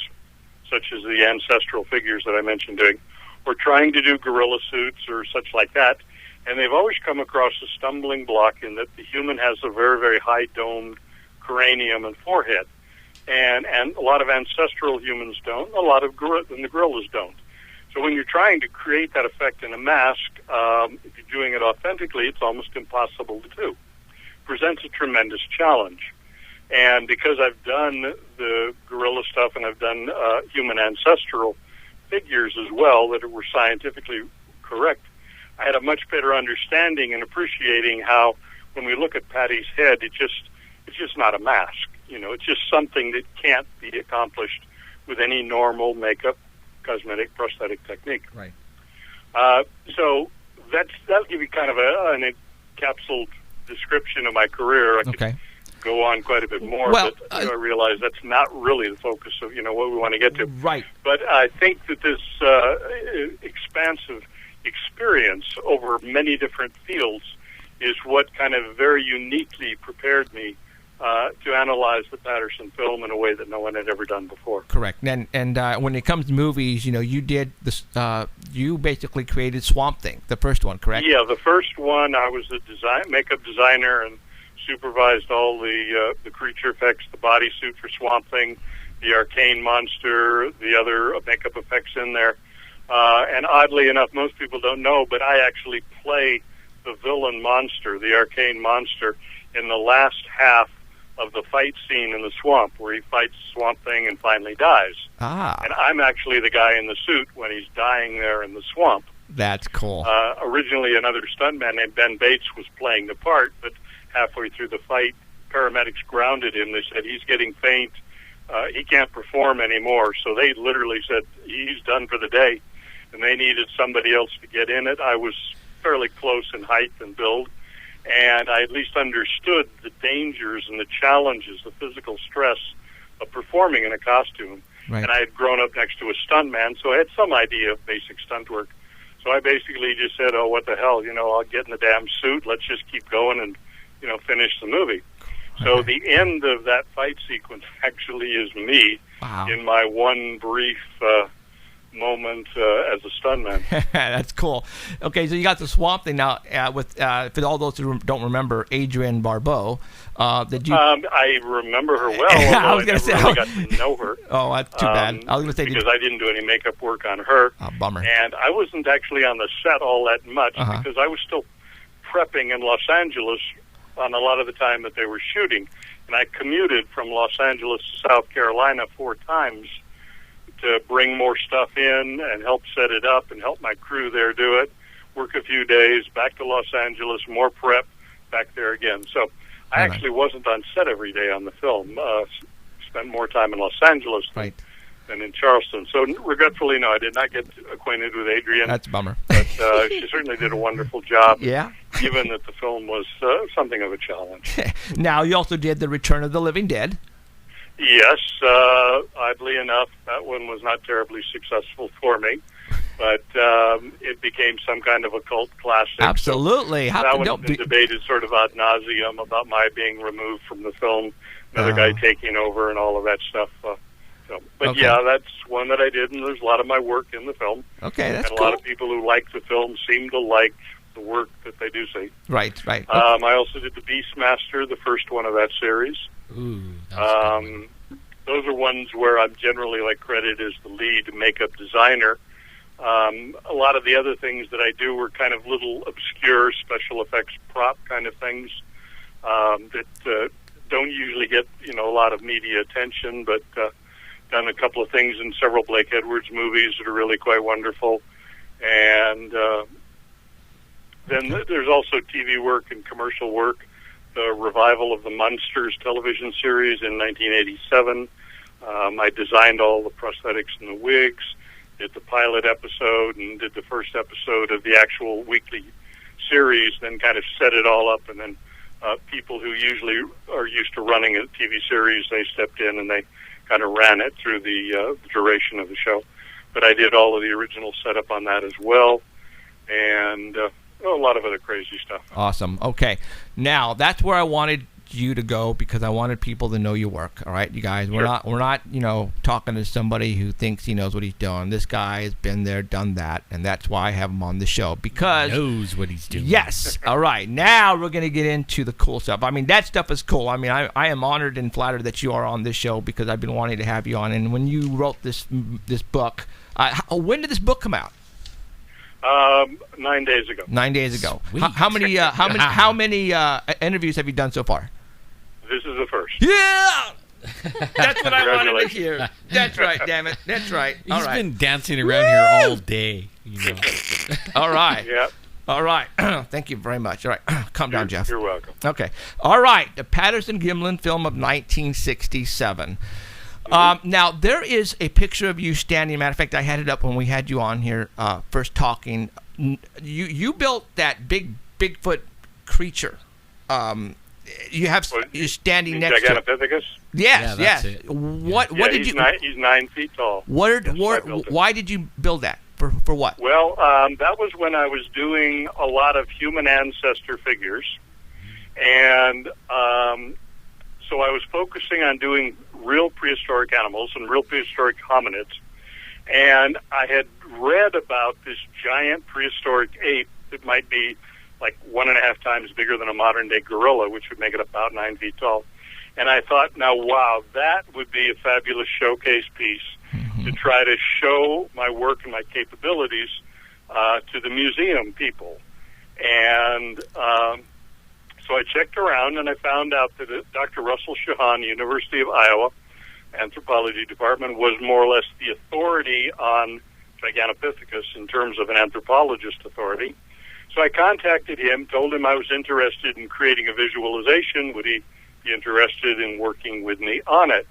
such as the ancestral figures that I mentioned doing, or trying to do gorilla suits or such like that, and they've always come across a stumbling block in that the human has a very, very high domed cranium and forehead, and a lot of ancestral humans don't, a lot of the gorillas don't. So when you're trying to create that effect in a mask, if you're doing it authentically, it's almost impossible to do. Presents a tremendous challenge. And because I've done the gorilla stuff and I've done human ancestral figures as well that were scientifically correct, I had a much better understanding and appreciating how when we look at Patty's head, it's just not a mask. It's just something that can't be accomplished with any normal makeup, cosmetic, prosthetic technique. Right. So that'll give you kind of an encapsulated description of my career. I could go on quite a bit more, well, but I realize that's not really the focus of what we want to get to. Right. But I think that this expansive experience over many different fields is what kind of very uniquely prepared me to analyze the Patterson film in a way that no one had ever done before. Correct. And when it comes to movies, you did this. You basically created Swamp Thing, the first one, correct? Yeah, the first one I was the makeup designer and supervised all the creature effects, the bodysuit for Swamp Thing, the arcane monster, the other makeup effects in there. And oddly enough, most people don't know, but I actually play the villain monster, the arcane monster, in the last half of the fight scene in the swamp where he fights Swamp Thing and finally dies. And I'm actually the guy in the suit when he's dying there in the swamp. That's cool. Originally, another stuntman named Ben Bates was playing the part, but halfway through the fight, paramedics grounded him. They said, he's getting faint. He can't perform anymore. So they literally said, he's done for the day. And they needed somebody else to get in it. I was fairly close in height and build, and I at least understood the dangers and the challenges, the physical stress of performing in a costume. Right. And I had grown up next to a stuntman, so I had some idea of basic stunt work. So I basically just said, oh, what the hell, I'll get in the damn suit, let's just keep going and, finish the movie. So the end of that fight sequence actually is me in my one brief moment as a stuntman. That's cool. Okay, so you got the Swamp Thing now with for all those who don't remember Adrienne Barbeau. Did you? I remember her well. I was going to say, really got to know her. Oh, that's too bad. I was going to say because I didn't do any makeup work on her. Oh, bummer. And I wasn't actually on the set all that much because I was still prepping in Los Angeles on a lot of the time that they were shooting, and I commuted from Los Angeles to South Carolina 4 times to bring more stuff in and help set it up and help my crew there do it, work a few days, back to Los Angeles, more prep, back there again. So I actually wasn't on set every day on the film. Spent more time in Los Angeles than in Charleston. So regretfully, no, I did not get acquainted with Adrienne. That's a bummer. But she certainly did a wonderful job. Yeah. Given that the film was something of a challenge. Now, you also did The Return of the Living Dead. Yes, oddly enough, that one was not terribly successful for me, but it became some kind of a cult classic. Absolutely. So that one has been debated sort of ad nauseum about my being removed from the film, another guy taking over and all of that stuff. So, but Okay. yeah, that's one that I did, and there's a lot of my work in the film. Okay, that's and a cool. lot of people who like the film seem to like the work that they do see. Right. I also did the Beastmaster, the first one of that series. Ooh, that's good. Those are ones where I'm generally credited as the lead makeup designer. A lot of the other things that I do were kind of little obscure special effects prop kind of things that don't usually get a lot of media attention, but done a couple of things in several Blake Edwards movies that are really quite wonderful. And then there's also TV work and commercial work. The revival of the Munsters television series in 1987. I designed all the prosthetics and the wigs, did the pilot episode, and did the first episode of the actual weekly series, then kind of set it all up, and then people who usually are used to running a TV series, they stepped in and they kind of ran it through the duration of the show. But I did all of the original setup on that as well, and a lot of other crazy stuff. Awesome. Okay. Now, that's where I wanted you to go because I wanted people to know your work. All right, you guys. We're not talking to somebody who thinks he knows what he's doing. This guy has been there, done that, and that's why I have him on the show because he knows what he's doing. Yes. All right. Now we're going to get into the cool stuff. I mean, that stuff is cool. I mean, I am honored and flattered that you are on this show because I've been wanting to have you on. And when you wrote this book, when did this book come out? 9 days ago. 9 days ago. Sweet. How many interviews have you done so far? This is the first. Yeah, that's what I wanted to hear. That's right, damn it. That's right. He's been dancing around here all day. All right. Yeah. All right. Thank you very much. All right. Calm down, Jeff. You're welcome. Okay. All right. The Patterson-Gimlin film of 1967. Now, there is a picture of you standing. Matter of fact, I had it up when we had you on here first talking. You built that Bigfoot creature. You're standing next to it. Gigantopithecus? Yes, Yeah, yes. that's it. What did he's you? He's 9 feet tall. Why did you build that? For what? Well, that was when I was doing a lot of human ancestor figures, and so I was focusing on doing real prehistoric animals and real prehistoric hominids, and I had read about this giant prehistoric ape that might be like 1.5 times bigger than a modern-day gorilla, which would make it about 9 feet tall. And I thought, now, wow, that would be a fabulous showcase piece to try to show my work and my capabilities to the museum people. And so I checked around, and I found out that Dr. Russell Shahan, University of Iowa, Anthropology Department, was more or less the authority on Gigantopithecus in terms of an anthropologist authority. So I contacted him, told him I was interested in creating a visualization. Would he be interested in working with me on it?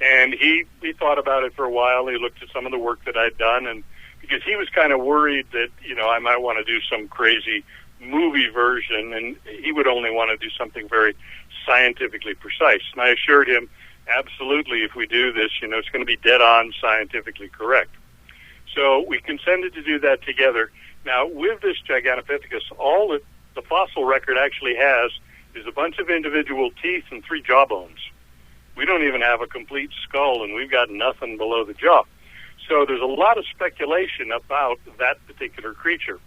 And he thought about it for a while. He looked at some of the work that I'd done, and because he was kind of worried that, I might want to do some crazy movie version, and he would only want to do something very scientifically precise. And I assured him, absolutely, if we do this, it's going to be dead-on scientifically correct. So we consented to do that together. Now, with this Gigantopithecus, all that the fossil record actually has is a bunch of individual teeth and 3 jawbones. We don't even have a complete skull, and we've got nothing below the jaw. So there's a lot of speculation about that particular creature.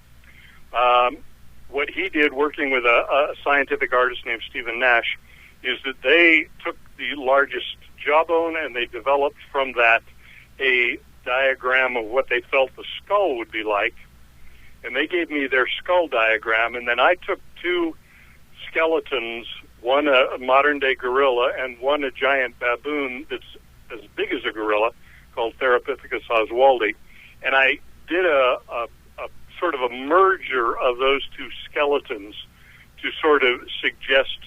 What he did, working with a scientific artist named Stephen Nash, is that they took the largest jawbone and they developed from that a diagram of what they felt the skull would be like. And they gave me their skull diagram, and then I took 2 skeletons, one a modern-day gorilla and one a giant baboon that's as big as a gorilla called Therapithecus oswaldi, and I did a sort of a merger of those 2 skeletons to sort of suggest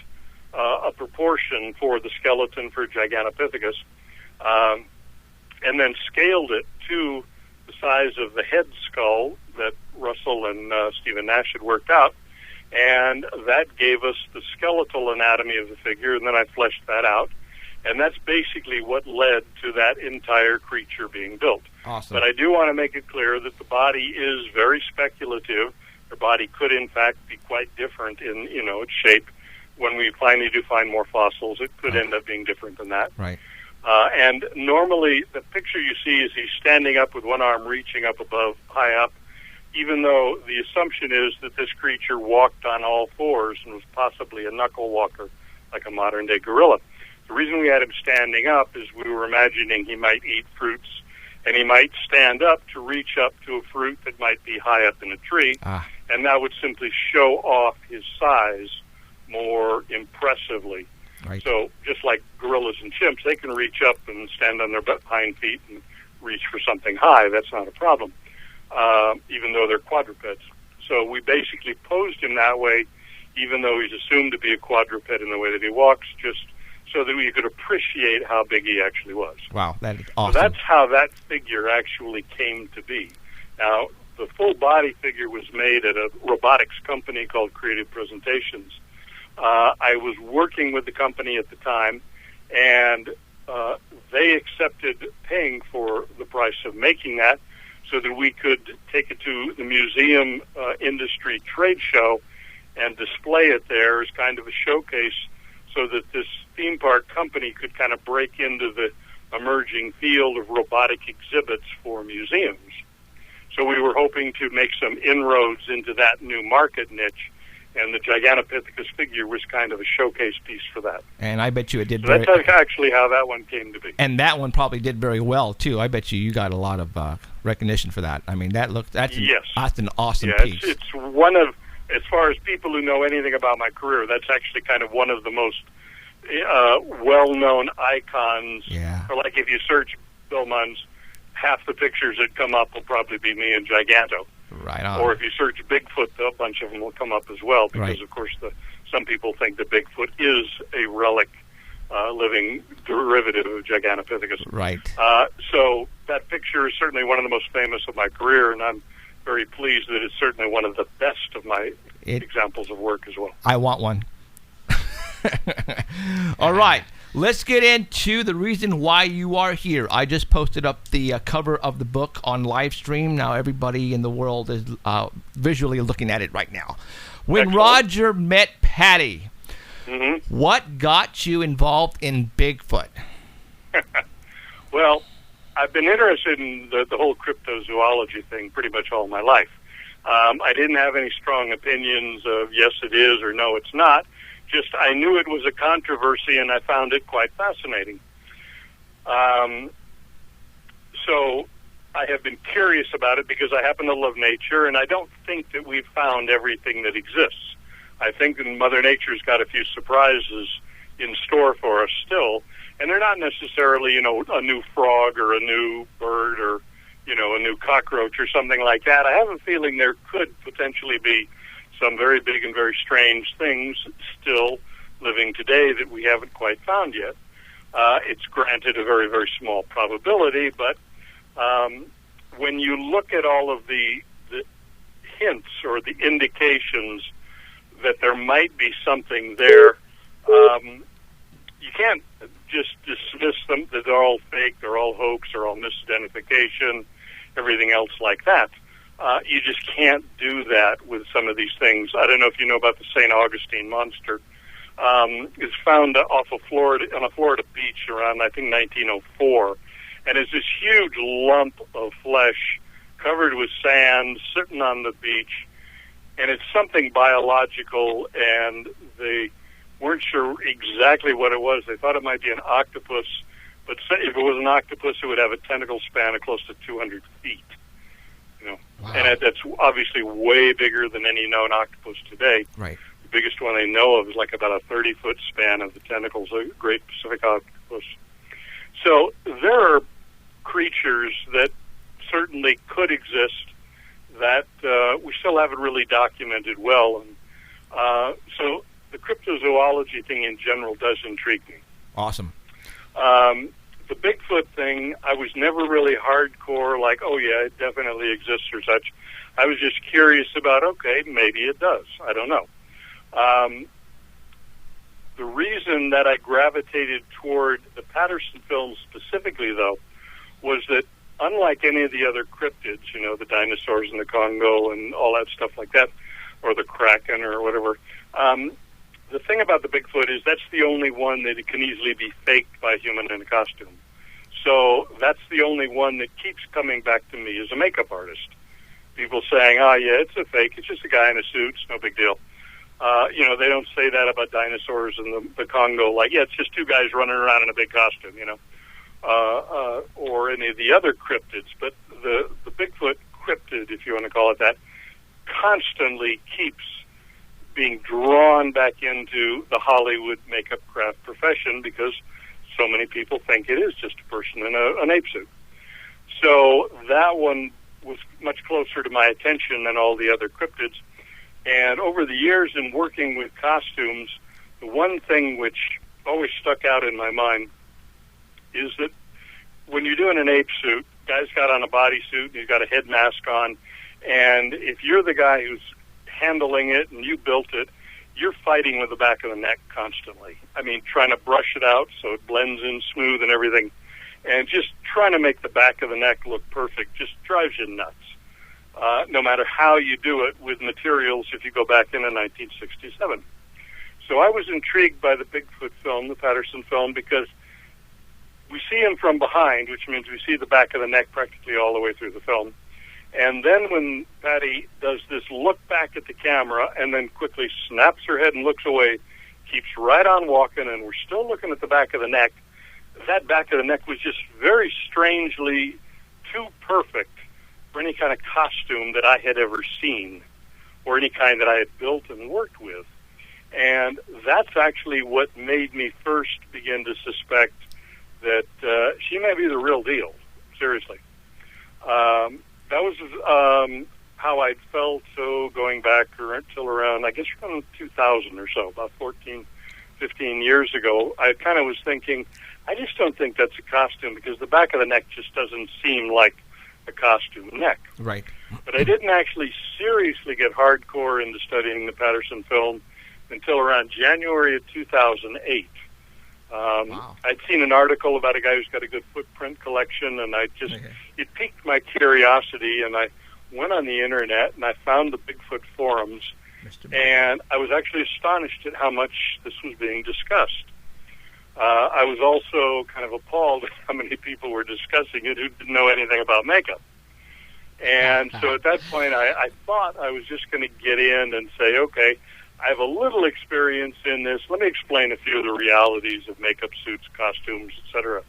a proportion for the skeleton for Gigantopithecus, and then scaled it to the size of the head skull that Russell and Stephen Nash had worked out, and that gave us the skeletal anatomy of the figure, and then I fleshed that out, and that's basically what led to that entire creature being built. Awesome. But I do want to make it clear that the body is very speculative. The body could, in fact, be quite different in, its shape. When we finally do find more fossils, it could end up being different than that. Right. And normally the picture you see is he's standing up with one arm reaching up above, high up, even though the assumption is that this creature walked on all fours and was possibly a knuckle walker, like a modern-day gorilla. The reason we had him standing up is we were imagining he might eat fruits, and he might stand up to reach up to a fruit that might be high up in a tree, and that would simply show off his size more impressively. Right. So just like gorillas and chimps, they can reach up and stand on their hind feet and reach for something high. That's not a problem, even though they're quadrupeds. So we basically posed him that way, even though he's assumed to be a quadruped in the way that he walks, just so that we could appreciate how big he actually was. Wow, that is awesome. So that's how that figure actually came to be. Now, the full body figure was made at a robotics company called Creative Presentations. I was working with the company at the time, and they accepted paying for the price of making that so that we could take it to the museum industry trade show and display it there as kind of a showcase so that this theme park company could kind of break into the emerging field of robotic exhibits for museums. So we were hoping to make some inroads into that new market niche, and the Gigantopithecus figure was kind of a showcase piece for that. And I bet you it did so that's actually how that one came to be. And that one probably did very well, too. I bet you got a lot of recognition for that. I mean, that's an awesome piece. It's one of, as far as people who know anything about my career, that's actually kind of one of the most well-known icons. Yeah. Or like if you search Bill Munns, half the pictures that come up will probably be me and Giganto. Right on. Or if you search Bigfoot, a bunch of them will come up as well, because of course some people think that Bigfoot is a relic, living derivative of Gigantopithecus. Right. So that picture is certainly one of the most famous of my career, and I'm very pleased that it's certainly one of the best of my examples of work as well. I want one. All right. Let's get into the reason why you are here. I just posted up the cover of the book on live stream. Now everybody in the world is visually looking at it right now. When Excellent. Roger met Patty, what got you involved in Bigfoot? Well, I've been interested in the whole cryptozoology thing pretty much all my life. I didn't have any strong opinions of yes it is or no it's not. Just I knew it was a controversy, and I found it quite fascinating. So I have been curious about it because I happen to love nature, and I don't think that we've found everything that exists. I think that Mother Nature's got a few surprises in store for us still, and they're not necessarily, a new frog or a new bird or, a new cockroach or something like that. I have a feeling there could potentially be some very big and very strange things still living today that we haven't quite found yet. It's granted a very, very small probability, but when you look at all of the hints or the indications that there might be something there, you can't just dismiss them that they're all fake, they're all hoax, they're all misidentification, everything else like that. You just can't do that with some of these things. I don't know if you know about the St. Augustine monster. It's found off of Florida, on a Florida beach around, I think, 1904. And it's this huge lump of flesh covered with sand sitting on the beach. And it's something biological, and they weren't sure exactly what it was. They thought it might be an octopus, but if it was an octopus, it would have a tentacle span of close to 200 feet. Wow. And that's obviously way bigger than any known octopus today. Right. The biggest one they know of is like about a 30-foot span of the tentacles, a great Pacific octopus. So there are creatures that certainly could exist that we still haven't really documented well. And so the cryptozoology thing in general does intrigue me. Awesome. The Bigfoot thing, I was never really hardcore, like, oh yeah, it definitely exists or such. I was just curious about, okay, maybe it does. I don't know. The reason that I gravitated toward the Patterson films specifically, though, was that unlike any of the other cryptids, the dinosaurs in the Congo and all that stuff like that, or the Kraken or whatever, the thing about the Bigfoot is that's the only one that it can easily be faked by a human in a costume. So that's the only one that keeps coming back to me as a makeup artist. People saying, oh, yeah, it's a fake. It's just a guy in a suit. It's no big deal. They don't say that about dinosaurs in the Congo. Like, yeah, it's just two guys running around in a big costume, or any of the other cryptids. But the Bigfoot cryptid, if you want to call it that, constantly keeps being drawn back into the Hollywood makeup craft profession because so many people think it is just a person in an ape suit. So that one was much closer to my attention than all the other cryptids. And over the years in working with costumes, the one thing which always stuck out in my mind is that when you're doing an ape suit, guy's got on a bodysuit and he's got a head mask on, and if you're the guy who's handling it and you built it, you're fighting with the back of the neck constantly. I mean, trying to brush it out so it blends in smooth and everything, and just trying to make the back of the neck look perfect just drives you nuts. No matter how you do it with materials, if you go back into 1967. So I was intrigued by the Bigfoot film, the Patterson film, because we see him from behind, which means we see the back of the neck practically all the way through the film. And then when Patty does this look back at the camera and then quickly snaps her head and looks away, keeps right on walking, and we're still looking at the back of the neck, that back of the neck was just very strangely too perfect for any kind of costume that I had ever seen or any kind that I had built and worked with. And that's actually what made me first begin to suspect that she may be the real deal, seriously. That was how I'd felt, going back until around, I guess, around 2000 or so, about 14, 15 years ago. I kind of was thinking, I just don't think that's a costume because the back of the neck just doesn't seem like a costume neck. Right. But I didn't actually seriously get hardcore into studying the Patterson film until around January of 2008. Wow. I'd seen an article about a guy who's got a good footprint collection, and it piqued my curiosity, and I went on the internet, and I found the Bigfoot forums, and I was actually astonished at how much this was being discussed. I was also kind of appalled at how many people were discussing it who didn't know anything about makeup. And so at that point, I thought I was just going to get in and say, okay, I have a little experience in this. Let me explain a few of the realities of makeup suits, costumes, etc.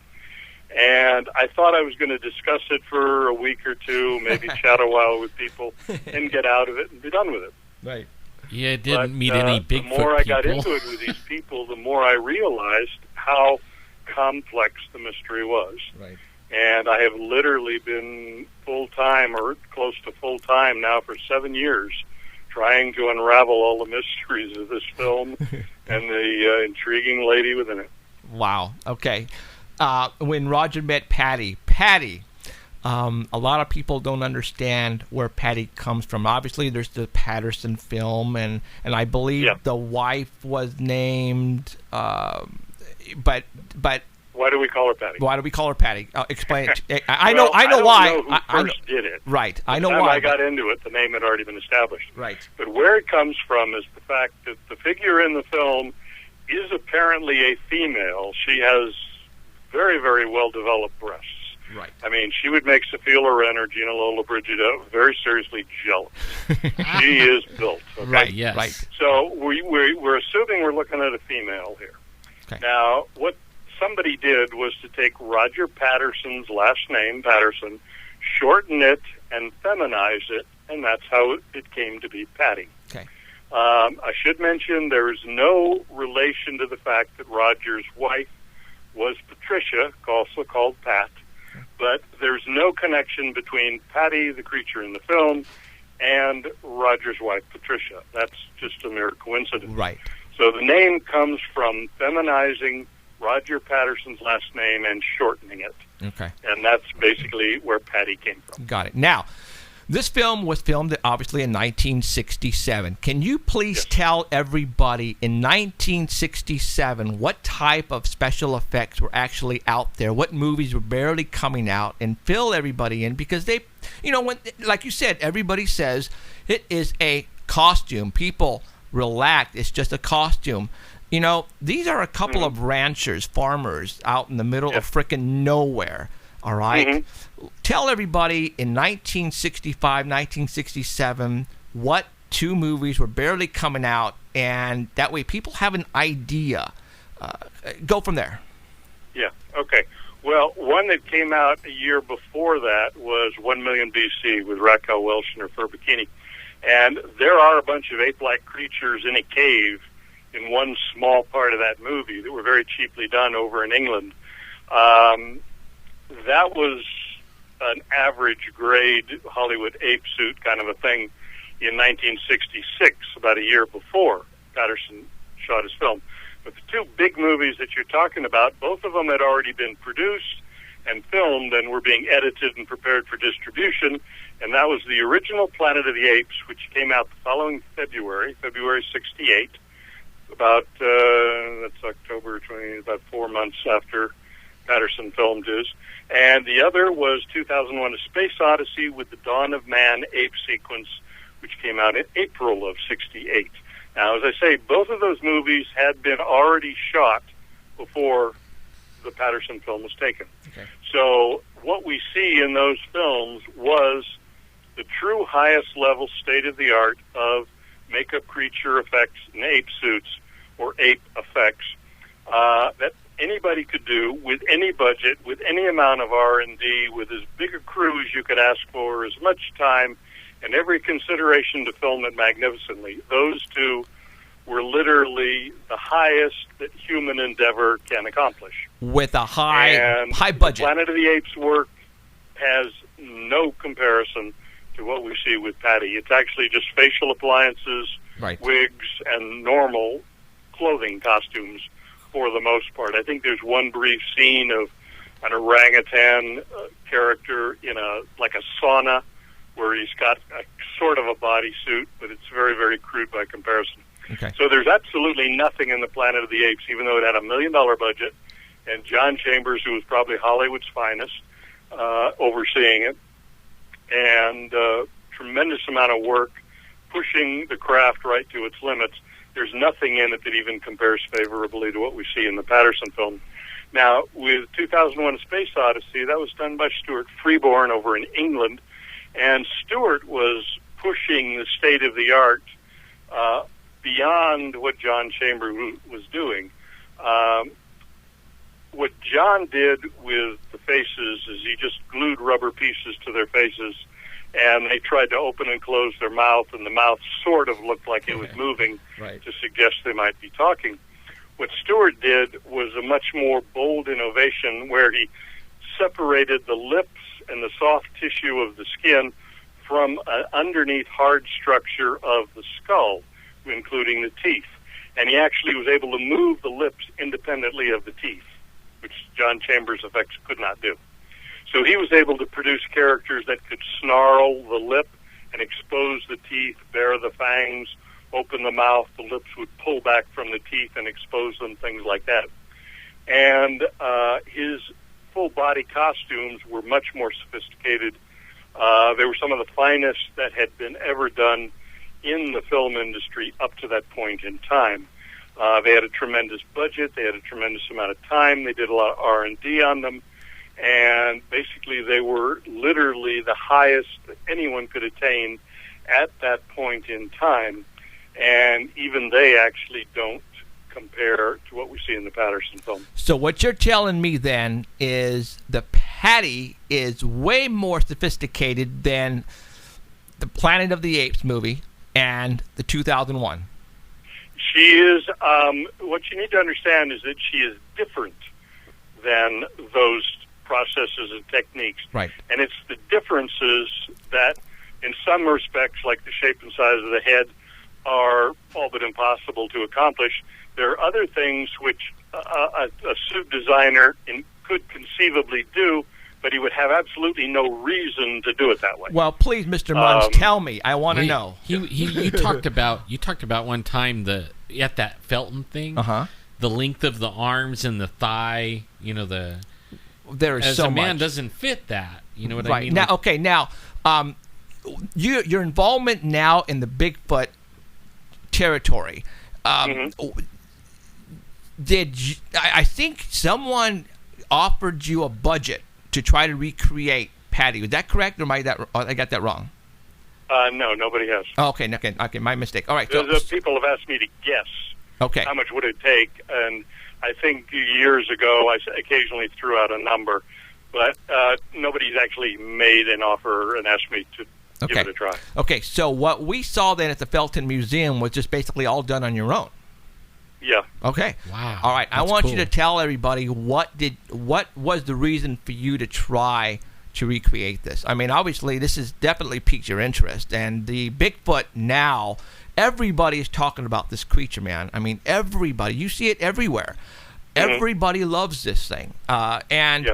And I thought I was going to discuss it for a week or two, maybe chat a while with people, and get out of it and be done with it. Right. Yeah, didn't meet any Bigfoot people. The more I got into it with these people, the more I realized how complex the mystery was. Right. And I have literally been full-time or close to full-time now for 7 years trying to unravel all the mysteries of this film and the intriguing lady within it. Wow. Okay. When Roger met Patty, a lot of people don't understand where Patty comes from. Obviously, there's the Patterson film, and I believe the wife was named, but why do we call her Patty? Why do we call her Patty? Explain it. I know why. I don't know who first did it. Right. I know why. When I got into it, the name had already been established. Right. But where it comes from is the fact that the figure in the film is apparently a female. She has very, very well-developed breasts. Right. I mean, she would make Sophia Loren or Gina Lola Brigida very seriously jealous. She is built. Okay? Right. Yes. Right. So we're assuming we're looking at a female here. Okay. Now, what somebody did was to take Roger Patterson's last name, Patterson, shorten it and feminize it, and that's how it came to be Patty. Okay. I should mention there is no relation to the fact that Roger's wife was Patricia, also called Pat, but there's no connection between Patty, the creature in the film, and Roger's wife, Patricia. That's just a mere coincidence. Right. So the name comes from feminizing Roger Patterson's last name and shortening it. Okay. And that's basically where Patty came from. Got it. Now, this film was filmed obviously in 1967. Can you please tell everybody in 1967 what type of special effects were actually out there? What movies were barely coming out, and fill everybody in, because they, when, like you said, everybody says it is a costume. People relaxed. It's just a costume. You know, these are a couple of ranchers, farmers out in the middle of frickin' nowhere. All right? Tell everybody in 1965, 1967, what two movies were barely coming out, and that way people have an idea. Go from there. Yeah, okay. Well, one that came out a year before that was 1 Million BC with Raquel Welch in her fur bikini. And there are a bunch of ape-like creatures in a cave in one small part of that movie that were very cheaply done over in England. That was an average grade Hollywood ape suit kind of a thing in 1966, about a year before Patterson shot his film. But the two big movies that you're talking about, both of them had already been produced and filmed and were being edited and prepared for distribution. And that was the original Planet of the Apes, which came out the following February 68, about, that's October 20, about 4 months after Patterson filmed his. And the other was 2001: A Space Odyssey with the Dawn of Man ape sequence, which came out in April of 68. Now, as I say, both of those movies had been already shot before the Patterson film was taken. Okay. So what we see in those films was the true highest level state-of-the-art of makeup creature effects and ape suits or ape effects that anybody could do with any budget, with any amount of R&D, with as big a crew as you could ask for, as much time, and every consideration to film it magnificently. Those two were literally the highest that human endeavor can accomplish. With a high budget. Planet of the Apes work has no comparison to what we see with Patty. It's actually just facial appliances, wigs, and normal clothing costumes for the most part. I think there's one brief scene of an orangutan character in a sauna where he's got a sort of a bodysuit, but it's very, very crude by comparison. Okay. So there's absolutely nothing in the Planet of the Apes, even though it had $1 million budget, and John Chambers, who was probably Hollywood's finest, overseeing it, and tremendous amount of work, pushing the craft right to its limits. There's nothing in it that even compares favorably to what we see in the Patterson film. Now, with 2001: A Space Odyssey, that was done by Stuart Freeborn over in England, and Stuart was pushing the state-of-the-art beyond what John Chambers was doing. What John did with the faces is he just glued rubber pieces to their faces, and they tried to open and close their mouth, and the mouth sort of looked like it was moving to suggest they might be talking. What Stewart did was a much more bold innovation where he separated the lips and the soft tissue of the skin from an underneath hard structure of the skull, including the teeth. And he actually was able to move the lips independently of the teeth, which John Chambers' effects could not do. So he was able to produce characters that could snarl the lip and expose the teeth, bare the fangs, open the mouth, the lips would pull back from the teeth and expose them, things like that. And his full-body costumes were much more sophisticated. They were some of the finest that had been ever done in the film industry up to that point in time. They had a tremendous budget. They had a tremendous amount of time. They did a lot of R&D on them. And basically they were literally the highest that anyone could attain at that point in time. And even they actually don't compare to what we see in the Patterson film. So what you're telling me then is the Patty is way more sophisticated than the Planet of the Apes movie and the 2001. She is, what you need to understand is that she is different than those processes and techniques. Right. And it's the differences that, in some respects, like the shape and size of the head, are all but impossible to accomplish. There are other things which a suit designer could conceivably do, but he would have absolutely no reason to do it that way. Well, please, Mr. Munns, tell me. I want to know. You talked about one time at that Felton thing. The length of the arms and the thigh. You know there is as so a man much. doesn't fit that. You know what right. I mean? Now, okay, now your involvement now in the Bigfoot territory. Mm-hmm. I think someone offered you a budget to try to recreate Patty. Was that correct, or I got that wrong? No, nobody has. Oh, okay, my mistake. All right. People have asked me to guess okay. how much would it take, and I think years ago I occasionally threw out a number, but nobody's actually made an offer and asked me to give it a try. Okay, so what we saw then at the Felton Museum was just basically all done on your own. Yeah. Okay. Wow. All right. I want cool. you to tell everybody what was the reason for you to try to recreate this. I mean, obviously, this has definitely piqued your interest, and the Bigfoot now, everybody is talking about this creature, man. I mean, everybody. You see it everywhere. Mm-hmm. Everybody loves this thing, and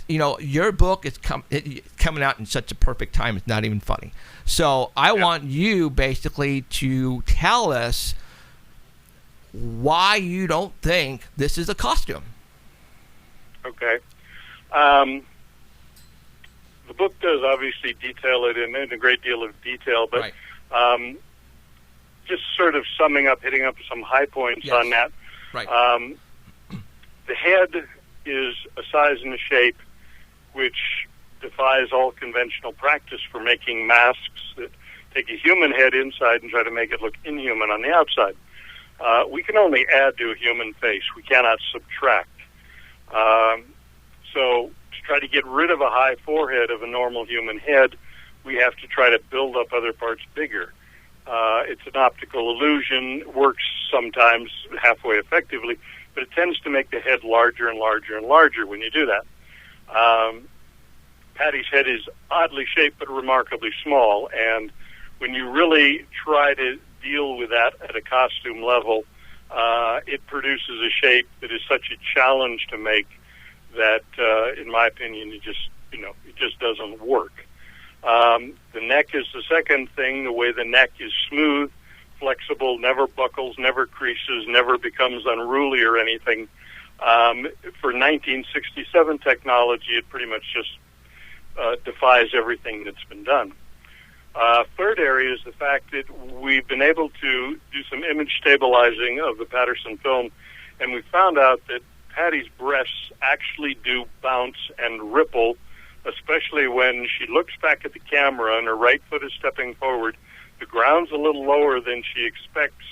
you know, your book is coming out in such a perfect time. It's not even funny. So I want you basically to tell us why you don't think this is a costume. Okay. The book does obviously detail it in a great deal of detail, but just sort of summing up, hitting up some high points on that. Right. The head is a size and a shape which defies all conventional practice for making masks that take a human head inside and try to make it look inhuman on the outside. We can only add to a human face. We cannot subtract. So to try to get rid of a high forehead of a normal human head, we have to try to build up other parts bigger. It's an optical illusion, works sometimes halfway effectively, but it tends to make the head larger and larger and larger when you do that. Patty's head is oddly shaped but remarkably small, and when you really try to deal with that at a costume level, it produces a shape that is such a challenge to make that, in my opinion, it just doesn't work. The neck is the second thing. The way the neck is smooth, flexible, never buckles, never creases, never becomes unruly or anything. For 1967 technology, it pretty much just defies everything that's been done. Third area is the fact that we've been able to do some image stabilizing of the Patterson film, and we found out that Patty's breasts actually do bounce and ripple, especially when she looks back at the camera and her right foot is stepping forward. The ground's a little lower than she expects,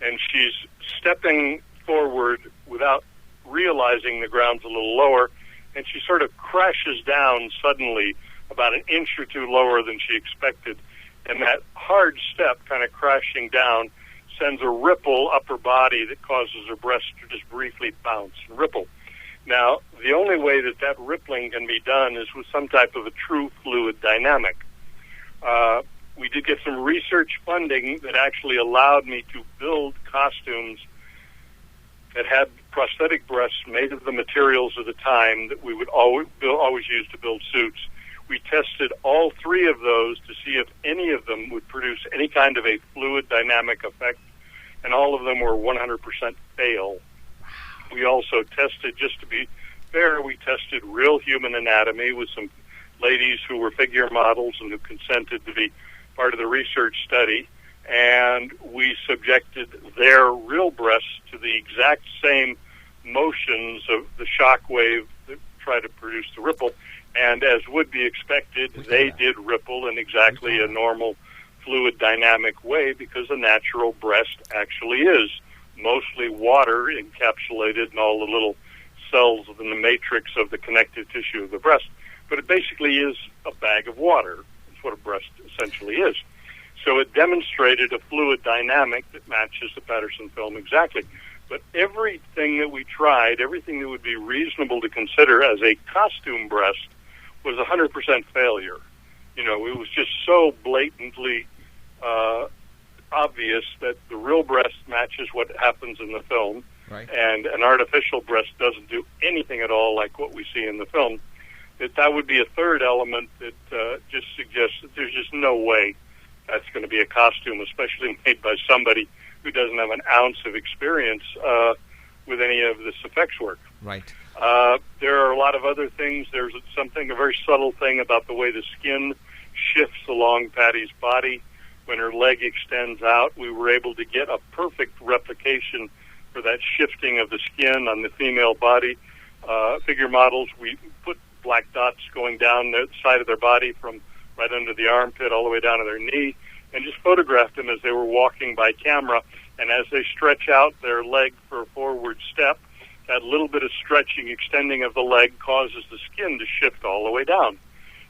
and she's stepping forward without realizing the ground's a little lower, and she sort of crashes down suddenly about an inch or two lower than she expected. And that hard step kind of crashing down sends a ripple up her body that causes her breast to just briefly bounce and ripple. Now, the only way that rippling can be done is with some type of a true fluid dynamic. We did get some research funding that actually allowed me to build costumes that had prosthetic breasts made of the materials of the time that we would always use to build suits. We tested all three of those to see if any of them would produce any kind of a fluid dynamic effect, and all of them were 100% fail. We also tested, just to be fair, we tested real human anatomy with some ladies who were figure models and who consented to be part of the research study, and we subjected their real breasts to the exact same motions of the shock wave that try to produce the ripple. And as would be expected, they did ripple in exactly a normal fluid dynamic way, because a natural breast actually is mostly water encapsulated in all the little cells within the matrix of the connective tissue of the breast. But it basically is a bag of water. That's what a breast essentially is. So it demonstrated a fluid dynamic that matches the Patterson film exactly. But everything that we tried, everything that would be reasonable to consider as a costume breast, was 100% failure. You know, it was just so blatantly obvious that the real breast matches what happens in the film, right, and an artificial breast doesn't do anything at all like what we see in the film. That would be a third element that just suggests that there's just no way that's going to be a costume, especially made by somebody who doesn't have an ounce of experience with any of this effects work. Right. There are a lot of other things. There's a very subtle thing about the way the skin shifts along Patty's body. when her leg extends out, we were able to get a perfect replication for that shifting of the skin on the female body. Figure models, we put black dots going down the side of their body from right under the armpit all the way down to their knee, and just photographed them as they were walking by camera. And as they stretch out their leg for a forward step, that little bit of stretching, extending of the leg causes the skin to shift all the way down.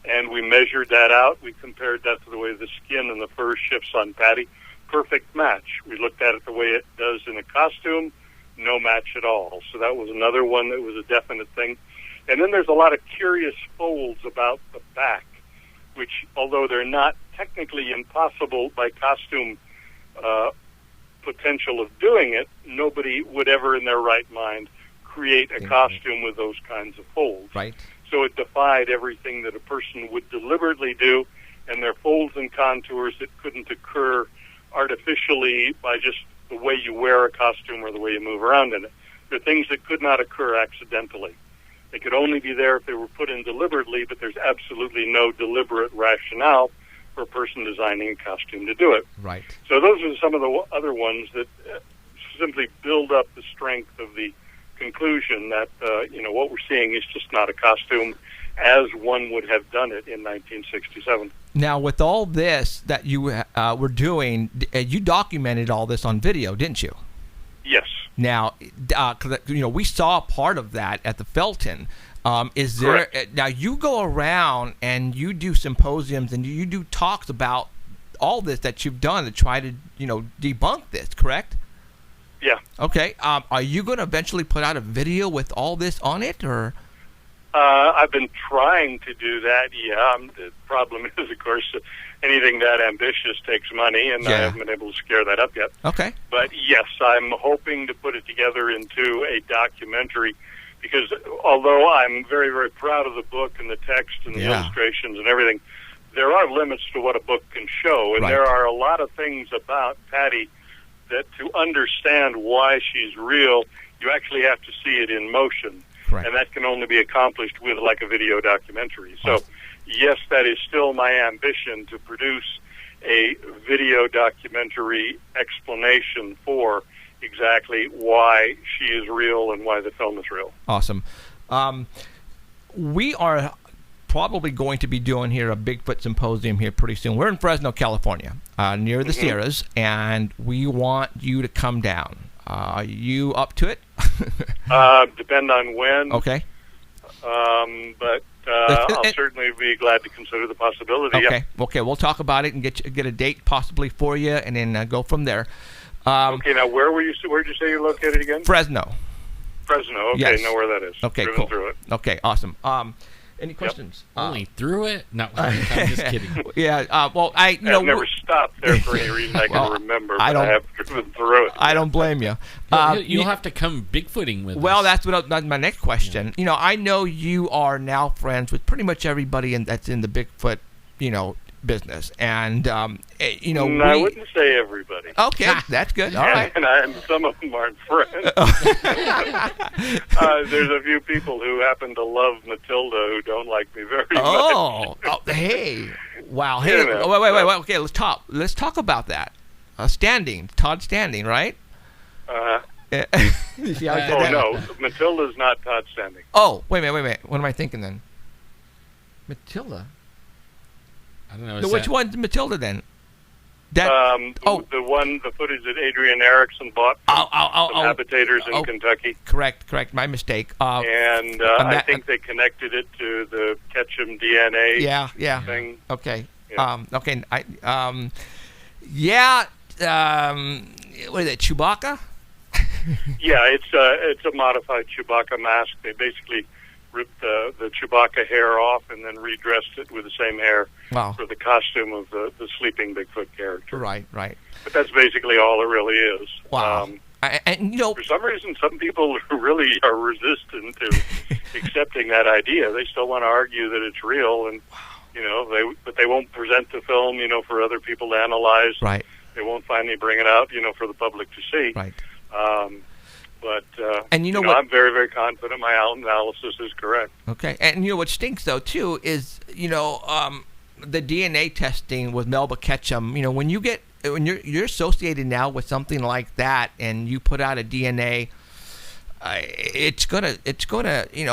And we measured that out. We compared that to the way the skin and the fur shifts on Patty. Perfect match. We looked at it the way it does in a costume. No match at all. So that was another one that was a definite thing. And then there's a lot of curious folds about the back, which, although they're not technically impossible by costume potential of doing it, nobody would ever in their right mind create a costume with those kinds of folds. Right. So it defied everything that a person would deliberately do, and there are folds and contours that couldn't occur artificially by just the way you wear a costume or the way you move around in it. There are things that could not occur accidentally. They could only be there if they were put in deliberately, but there's absolutely no deliberate rationale for a person designing a costume to do it. Right. So those are some of the other ones that simply build up the strength of the conclusion that, what we're seeing is just not a costume as one would have done it in 1967. Now, with all this that you were doing, you documented all this on video, didn't you? Yes. Now, we saw part of that at the Felton. Is there now? You go around and you do symposiums and you do talks about all this that you've done to try to debunk this. Correct? Yeah. Okay. Are you going to eventually put out a video with all this on it, or? I've been trying to do that. Yeah. The problem is, of course, anything that ambitious takes money, and I haven't been able to scare that up yet. Okay. But yes, I'm hoping to put it together into a documentary, because although I'm very, very proud of the book and the text and the illustrations and everything, there are limits to what a book can show, and there are a lot of things about Patty that to understand why she's real, you actually have to see it in motion. Right. And that can only be accomplished with like a video documentary. So, yes, that is still my ambition, to produce a video documentary explanation for exactly why she is real and why the film is real. Awesome. We are probably going to be doing here a Bigfoot symposium here pretty soon. We're in Fresno, California, near the Sierras, and we want you to come down. Are you up to it? Depend on when. Okay. But I'll certainly be glad to consider the possibility. Okay. Yeah. Okay. We'll talk about it and get a date possibly for you, and then go from there. Okay. Now, where'd you say you're located again? Fresno. Fresno. Okay. Yes. Know where that is. Okay. Driven Cool. through it. Okay. Awesome. Any questions? Only through it? No, I'm just kidding. Yeah. Well, I've never stopped there for any reason I can remember. But I have driven through it. I don't blame you. You'll have to come Bigfooting with us. Well, that's my next question. Yeah. I know you are now friends with pretty much everybody that's in the Bigfoot, business, and I wouldn't say everybody. Okay, that's good. All right. And some of them aren't friends. There's a few people who happen to love Matilda who don't like me very much. Oh, hey, wow. Hey, wait. Okay, let's talk about that. Todd Standing, right? You see how I did that? No, Matilda's not Todd Standing. Oh, wait a minute. What am I thinking then? Matilda. I don't know. Which one's Matilda then? The footage that Adrian Erickson bought from habitators in Kentucky. Correct. My mistake. I think they connected it to the Ketchum DNA thing. Okay. Yeah. Okay. What is it, Chewbacca? Yeah, it's a modified Chewbacca mask. They basically ripped the Chewbacca hair off and then redressed it with the same hair for the costume of the sleeping Bigfoot character. Right. But that's basically all it really is. Wow. And for some reason, some people really are resistant to accepting that idea. They still want to argue that it's real, and but they won't present the film, for other people to analyze. Right. They won't finally bring it out, for the public to see. Right. But and what? I'm very, very confident my analysis is correct. Okay, and what stinks though too is the DNA testing with Melba Ketchum, when you're associated now with something like that, and you put out a DNA, it's gonna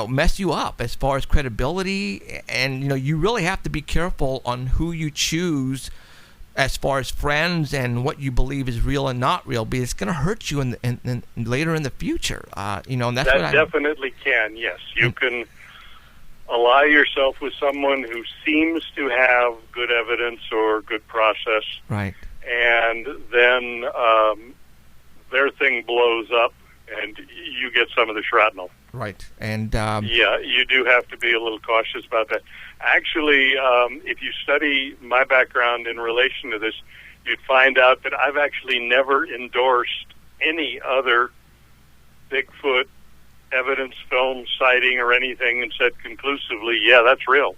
mess you up as far as credibility, and you really have to be careful on who you choose as far as friends and what you believe is real and not real, because it's going to hurt you in later in the future. And that's that definitely can. Yes, you can ally yourself with someone who seems to have good evidence or good process, right? And then their thing blows up, and you get some of the shrapnel. Right, and yeah, you do have to be a little cautious about that. Actually, if you study my background in relation to this, you'd find out that I've actually never endorsed any other Bigfoot evidence, film, sighting, or anything and said conclusively, yeah, that's real.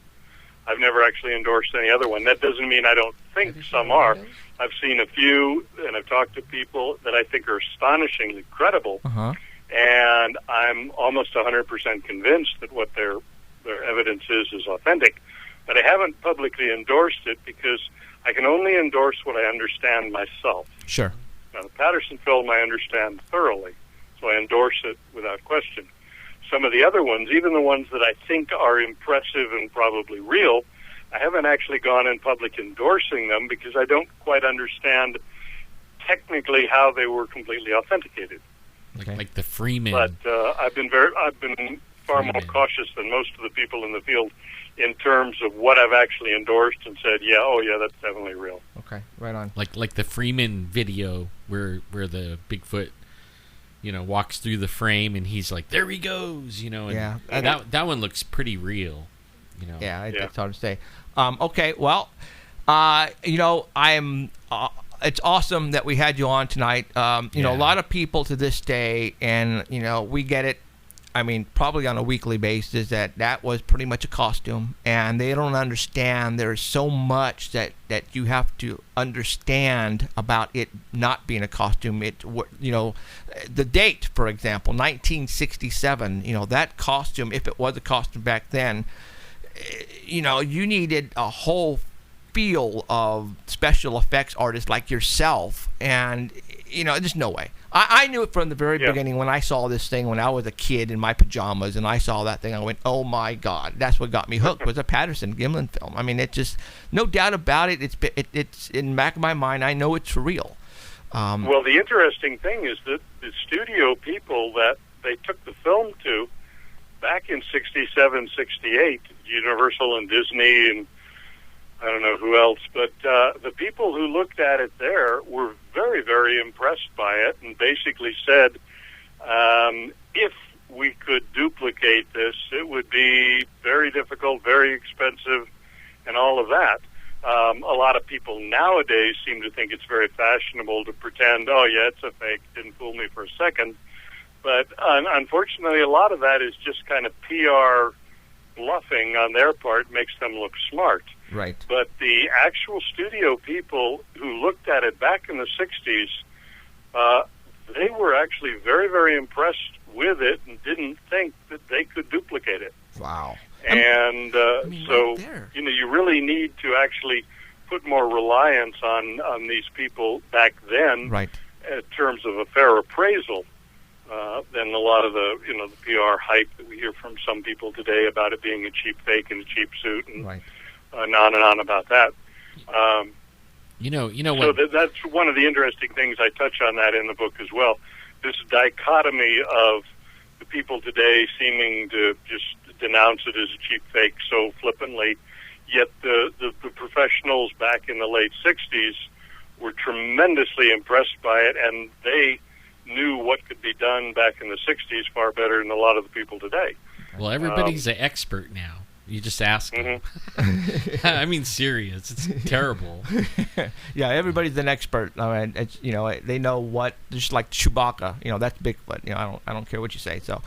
I've never actually endorsed any other one. That doesn't mean I don't think some are. I've seen a few, and I've talked to people that I think are astonishingly credible, and I'm almost 100% convinced that what their evidence is authentic. But I haven't publicly endorsed it because I can only endorse what I understand myself. Sure. Now, the Patterson film I understand thoroughly, so I endorse it without question. Some of the other ones, even the ones that I think are impressive and probably real, I haven't actually gone in public endorsing them because I don't quite understand technically how they were completely authenticated. Like the Freeman. But I've been far more cautious than most of the people in the field in terms of what I've actually endorsed and said, yeah, that's definitely real. Okay, right on. Like the Freeman video where the Bigfoot, walks through the frame and he's like, there he goes, and yeah, that one looks pretty real, Yeah, that's hard to say. Okay, well, I'm. It's awesome that we had you on tonight. A lot of people to this day, and we get it. I mean, probably on a weekly basis, that was pretty much a costume, and they don't understand there's so much that you have to understand about it not being a costume. The date, for example, 1967. That costume, if it was a costume back then, you needed a whole field of special effects artists like yourself, and there's no way. I knew it from the very beginning when I saw this thing when I was a kid in my pajamas, and I saw that thing. I went, oh my God, that's what got me hooked, was a Patterson-Gimlin film. I mean, it just, no doubt about it. It's in the back of my mind. I know it's real. Well, the interesting thing is that the studio people that they took the film to back in 67, 68, Universal and Disney and I don't know who else, but the people who looked at it there were very, very impressed by it and basically said, if we could duplicate this, it would be very difficult, very expensive, and all of that. A lot of people nowadays seem to think it's very fashionable to pretend, oh, yeah, it's a fake, didn't fool me for a second. But unfortunately, a lot of that is just kind of PR bluffing on their part, makes them look smart. Right. But the actual studio people who looked at it back in the 60s, they were actually very, very impressed with it and didn't think that they could duplicate it. Wow. And so, you really need to actually put more reliance on these people back then, right, in terms of a fair appraisal, than a lot of the the PR hype that we hear from some people today about it being a cheap fake and a cheap suit, and right, and on about that. So that's one of the interesting things. I touch on that in the book as well. This dichotomy of the people today seeming to just denounce it as a cheap fake so flippantly, yet the professionals back in the late 60s were tremendously impressed by it, and they knew what could be done back in the 60s far better than a lot of the people today. Well, everybody's an expert now. You just ask them. I mean, serious. It's terrible. Yeah, everybody's an expert. I mean, it's, they know what, just like Chewbacca. That's Bigfoot. I don't care what you say. So,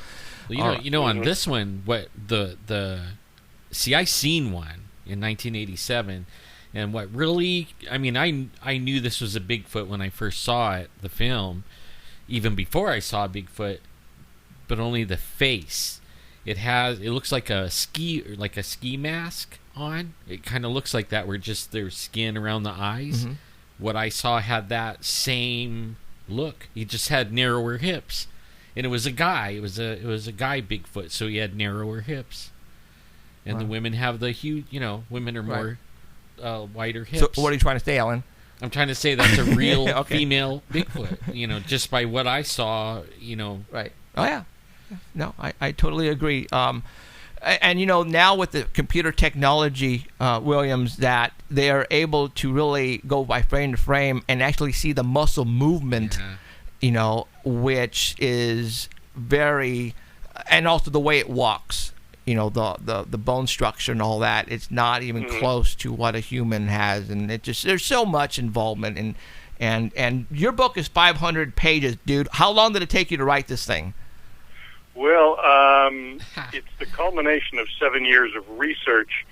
well, on this one, what I seen one in 1987, and what really, I mean, I knew this was a Bigfoot when I first saw it, the film, even before I saw Bigfoot, but only the face. It looks like a ski mask on. It kind of looks like that, where just their skin around the eyes. Mhm. What I saw had that same look. He just had narrower hips, and it was a guy. It was a guy Bigfoot, so he had narrower hips. And the Wow. women have the huge. Women are more wider hips. So what are you trying to say, Alan? I'm trying to say that's a real Okay. female Bigfoot. Just by what I saw. Right. Oh yeah. No, I totally agree. And now with the computer technology, Williams, that they are able to really go by frame to frame and actually see the muscle movement, which is very, and also the way it walks, the bone structure and all that. It's not even close to what a human has, and there's so much involvement. And your book is 500 pages, dude. How long did it take you to write this thing? Well, it's the culmination of 7 years of research,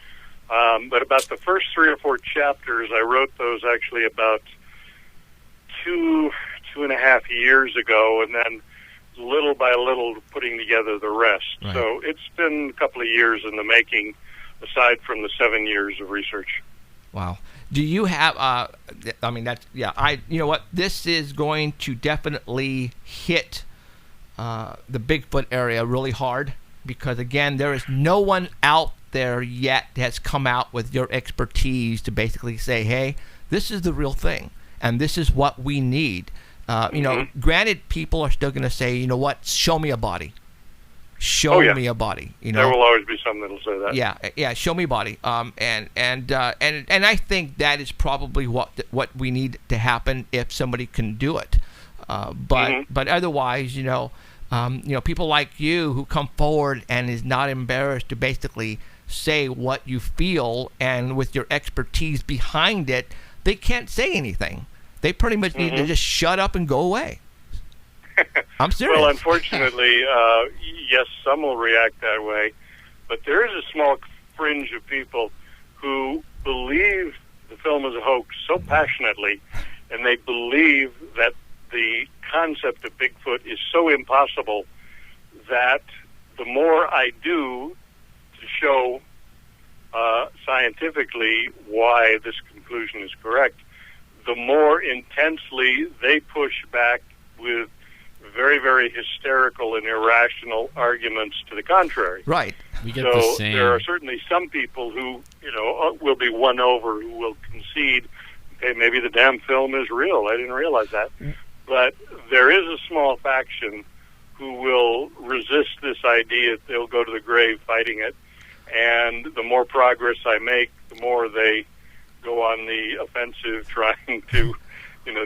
but about the first 3 or 4 chapters, I wrote those actually about 2.5 years ago, and then little by little putting together the rest. Right. So it's been a couple of years in the making, aside from the 7 years of research. Wow. Do you have, you know what, this is going to definitely hit the Bigfoot area really hard, because again, there is no one out there yet that's come out with your expertise to basically say, hey, this is the real thing and this is what we need. Granted, people are still going to say, you know what, show me a body. Show me a body. There will always be some that'll say that. Yeah, show me a body. And I think that is probably what we need to happen if somebody can do it. But otherwise, people like you who come forward and is not embarrassed to basically say what you feel, and with your expertise behind it, they can't say anything. They pretty much need to just shut up and go away. I'm serious. Well, unfortunately, yes, some will react that way, but there is a small fringe of people who believe the film is a hoax so passionately, and they believe that the concept of Bigfoot is so impossible that the more I do to show scientifically why this conclusion is correct, the more intensely they push back with very, very hysterical and irrational arguments to the contrary. Right. We get the So same. there are certainly some people who, will be won over, who will concede, okay, maybe the damn film is real. I didn't realize that. But there is a small faction who will resist this idea. They'll go to the grave fighting it. And the more progress I make, the more they go on the offensive trying to,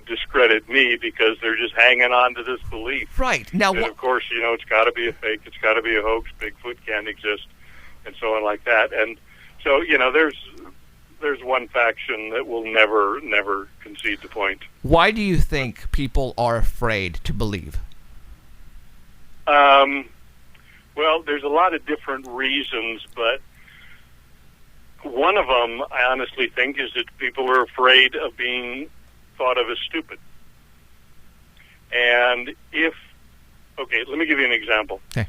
discredit me, because they're just hanging on to this belief. Right. Now, And of course, it's got to be a fake, it's got to be a hoax, Bigfoot can't exist, and so on like that. And so, there's one faction that will never concede the point. why do you think people are afraid to believe? Well, there's a lot of different reasons, but one of them, I honestly think, is that people are afraid of being thought of as stupid. And let me give you an example. Okay.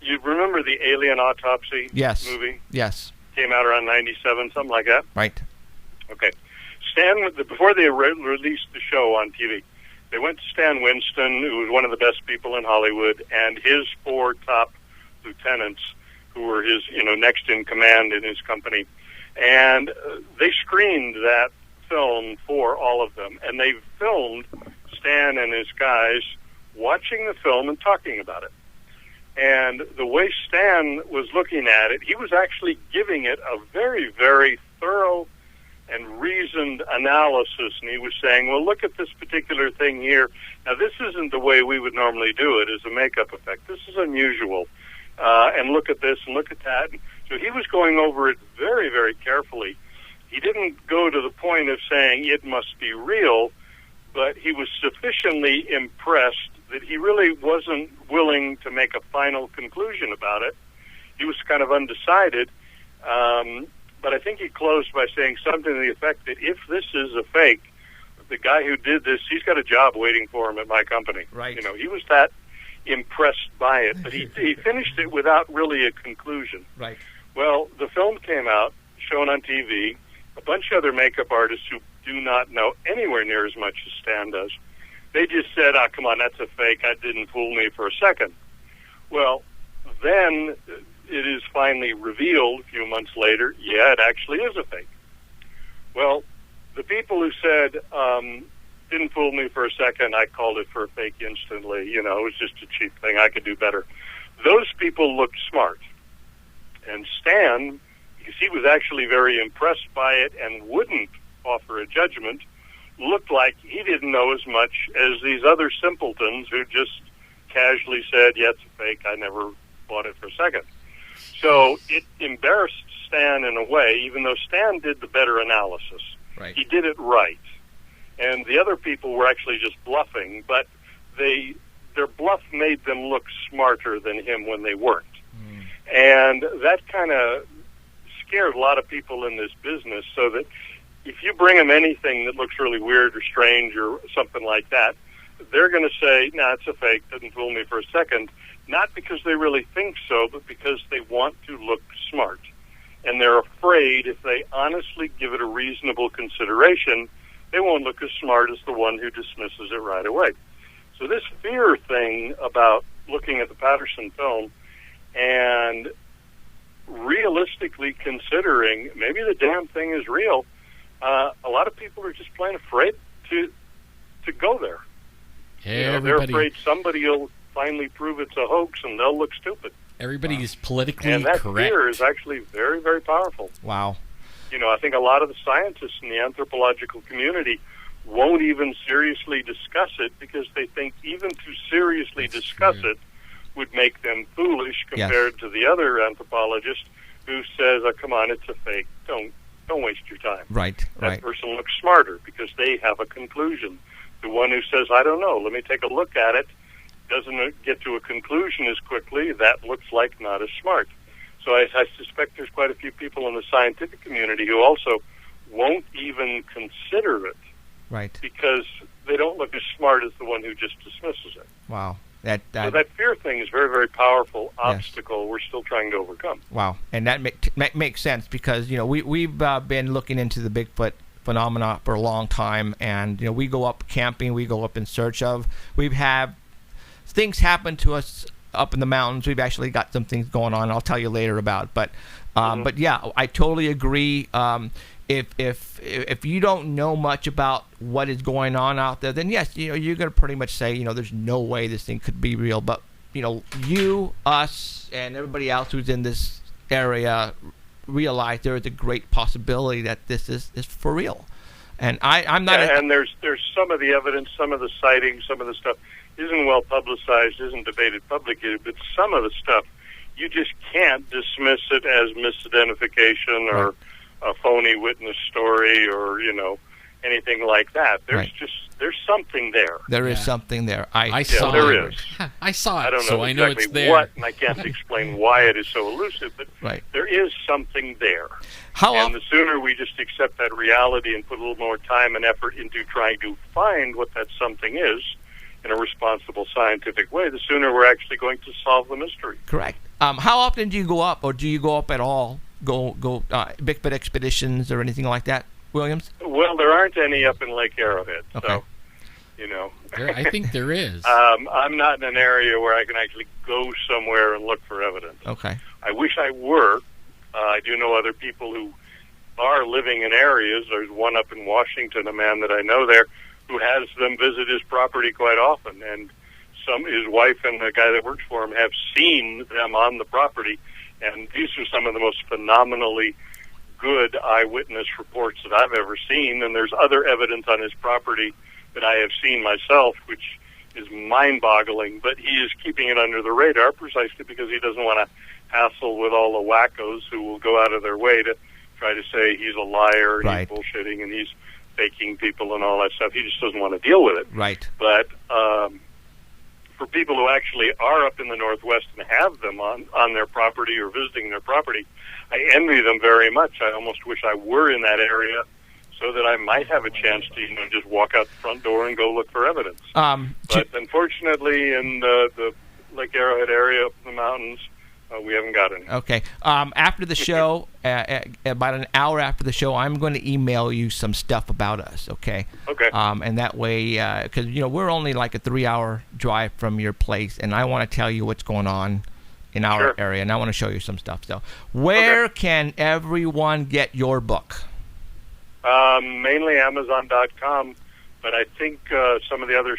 You remember the Alien Autopsy movie? Yes. Came out around 97, something like that? Right. Okay. Before they released the show on TV, they went to Stan Winston, who was one of the best people in Hollywood, and his 4 top lieutenants, who were his, next in command in his company. And they screened that film for all of them, and they filmed Stan and his guys watching the film and talking about it. And the way Stan was looking at it, he was actually giving it a very, very thorough and reasoned analysis, and he was saying, well, look at this particular thing here. Now, this isn't the way we would normally do it as a makeup effect. This is unusual. And look at this and look at that. So he was going over it very, very carefully. He didn't go to the point of saying it must be real, but he was sufficiently impressed that he really wasn't willing to make a final conclusion about it. He was kind of undecided, but I think he closed by saying something to the effect that if this is a fake, the guy who did this, he's got a job waiting for him at my company. Right. He was that impressed by it, but he finished it without really a conclusion. Right. Well, the film came out, shown on TV. A bunch of other makeup artists who do not know anywhere near as much as Stan does. They just said, come on, that's a fake. That didn't fool me for a second. Well, then it is finally revealed a few months later, yeah, it actually is a fake. Well, the people who said, didn't fool me for a second, I called it for a fake instantly, it was just a cheap thing, I could do better. Those people looked smart. And Stan, because he was actually very impressed by it and wouldn't offer a judgment, looked like he didn't know as much as these other simpletons who just casually said, yeah, it's a fake, I never bought it for a second. So it embarrassed Stan in a way, even though Stan did the better analysis. Right. He did it right. And the other people were actually just bluffing, but their bluff made them look smarter than him when they weren't. And that kind of scared a lot of people in this business, so that if you bring them anything that looks really weird or strange or something like that, they're going to say, nah, it's a fake, didn't fool me for a second, not because they really think so, but because they want to look smart. And they're afraid if they honestly give it a reasonable consideration, they won't look as smart as the one who dismisses it right away. So this fear thing about looking at the Patterson film and realistically considering maybe the damn thing is real, a lot of people are just plain afraid to go there. They're afraid somebody will finally prove it's a hoax and they'll look stupid. Everybody is politically and that correct. fear is actually very, very powerful. Wow. I think a lot of the scientists in the anthropological community won't even seriously discuss it because they think even to seriously discuss it would make them foolish compared to the other anthropologist who says, come on, it's a fake. Don't waste your time. Right, that person looks smarter because they have a conclusion. The one who says, I don't know, let me take a look at it, doesn't get to a conclusion as quickly, that looks like not as smart. So I suspect there's quite a few people in the scientific community who also won't even consider it. Right. Because they don't look as smart as the one who just dismisses it. Wow. So that fear thing is a very, very powerful obstacle we're still trying to overcome. Wow. And that makes sense because, we've been looking into the Bigfoot phenomena for a long time, and, we go up camping, we go up in search of, we've had things happen to us up in the mountains. We've actually got some things going on I'll tell you later about. But yeah, I totally agree. If you don't know much about what is going on out there, then yes, you're going to pretty much say, there's no way this thing could be real. But, you, us, and everybody else who's in this area realize there is a great possibility that this is for real. And I'm not... and there's some of the evidence, some of the sightings, some of the stuff isn't well publicized, isn't debated publicly, but some of the stuff, you just can't dismiss it as misidentification or a phony witness story or, anything like that. There's something there. There is something there. I saw it. There is. I saw it, I don't know so I know exactly it's there. what, and I can't explain why it is so elusive, but there is something there. And the sooner we just accept that reality and put a little more time and effort into trying to find what that something is in a responsible scientific way, the sooner we're actually going to solve the mystery. Correct. How often do you go up, or do you go up at all? Go Bigfoot expeditions or anything like that, Williams? Well, there aren't any up in Lake Arrowhead, so I think there is. I'm not in an area where I can actually go somewhere and look for evidence. Okay. I wish I were. I do know other people who are living in areas. There's one up in Washington, a man that I know there, who has them visit his property quite often, and his wife and the guy that works for him have seen them on the property, and these are some of the most phenomenally good eyewitness reports that I've ever seen, and there's other evidence on his property that I have seen myself, which is mind-boggling, but he is keeping it under the radar precisely because he doesn't want to hassle with all the wackos who will go out of their way to try to say he's a liar and he's bullshitting and he's faking people and all that stuff. He just doesn't want to deal with it. Right. But for people who actually are up in the Northwest and have them on their property or visiting their property, I envy them very much. I almost wish I were in that area so that I might have a chance to just walk out the front door and go look for evidence. But unfortunately, in the Lake Arrowhead area up in the mountains, We haven't got any. Okay. After the show, about an hour after the show, I'm going to email you some stuff about us, okay? Okay. And that way, because, we're only like a 3-hour drive from your place, and I want to tell you what's going on in our area, and I want to show you some stuff. So where can everyone get your book? Mainly Amazon.com, but I think some of the other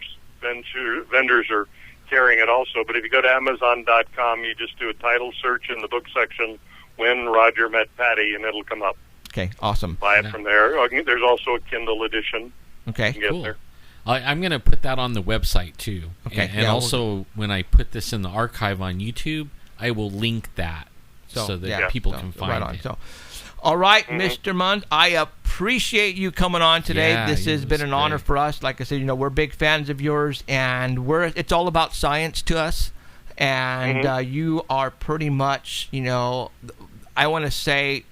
vendors are carrying it also. But if you go to Amazon.com, you just do a title search in the book section, When Roger Met Patty, and it'll come up. Okay, awesome. Buy it from there. There's also a Kindle edition. Okay, you can get cool. there. I'm going to put that on the website, too. Okay. And also, when I put this in the archive on YouTube, I will link that so that people can find it. So, all right, Mr. Munns, I appreciate you coming on today. Yeah, This has been an honor for us. Like I said, we're big fans of yours, and it's all about science to us. And you are pretty much, I want to say,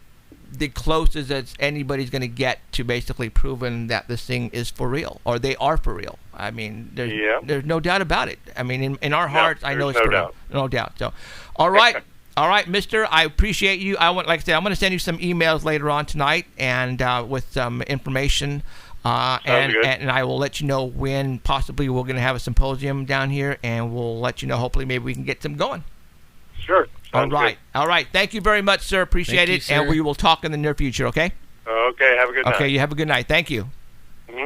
the closest that anybody's going to get to basically proving that this thing is for real, or they are for real. I mean, there's no doubt about it. I mean, in our hearts, I know it's for real. No doubt. So, all right. All right, mister, I appreciate you. Like I said, I'm going to send you some emails later on tonight and with some information. And I will let you know when possibly we're going to have a symposium down here, and we'll let you know. Hopefully, maybe we can get some going. Sure. All right. Good. All right. Thank you very much, sir. Appreciate it. Sir. And we will talk in the near future, okay? Okay. Have a good night. Okay. You have a good night. Thank you.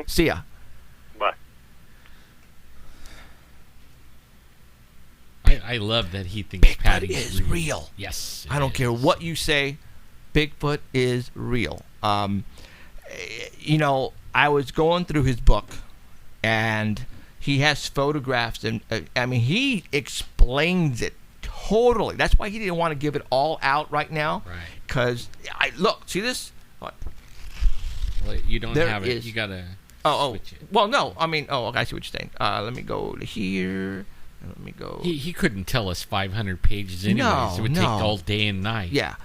See ya. Bye. I love that he thinks Bigfoot Patty is real. Yes. I don't care what you say. Bigfoot is real. I was going through his book, and he has photographs, and he explains it totally. That's why he didn't want to give it all out right now. Right. Because see this? Well, you don't There have it. is- You got to switch it. Well, no. I see what you're saying. Let me go to here. Let me go. He couldn't tell us 500 pages anyways. It would take all day and night. Yeah.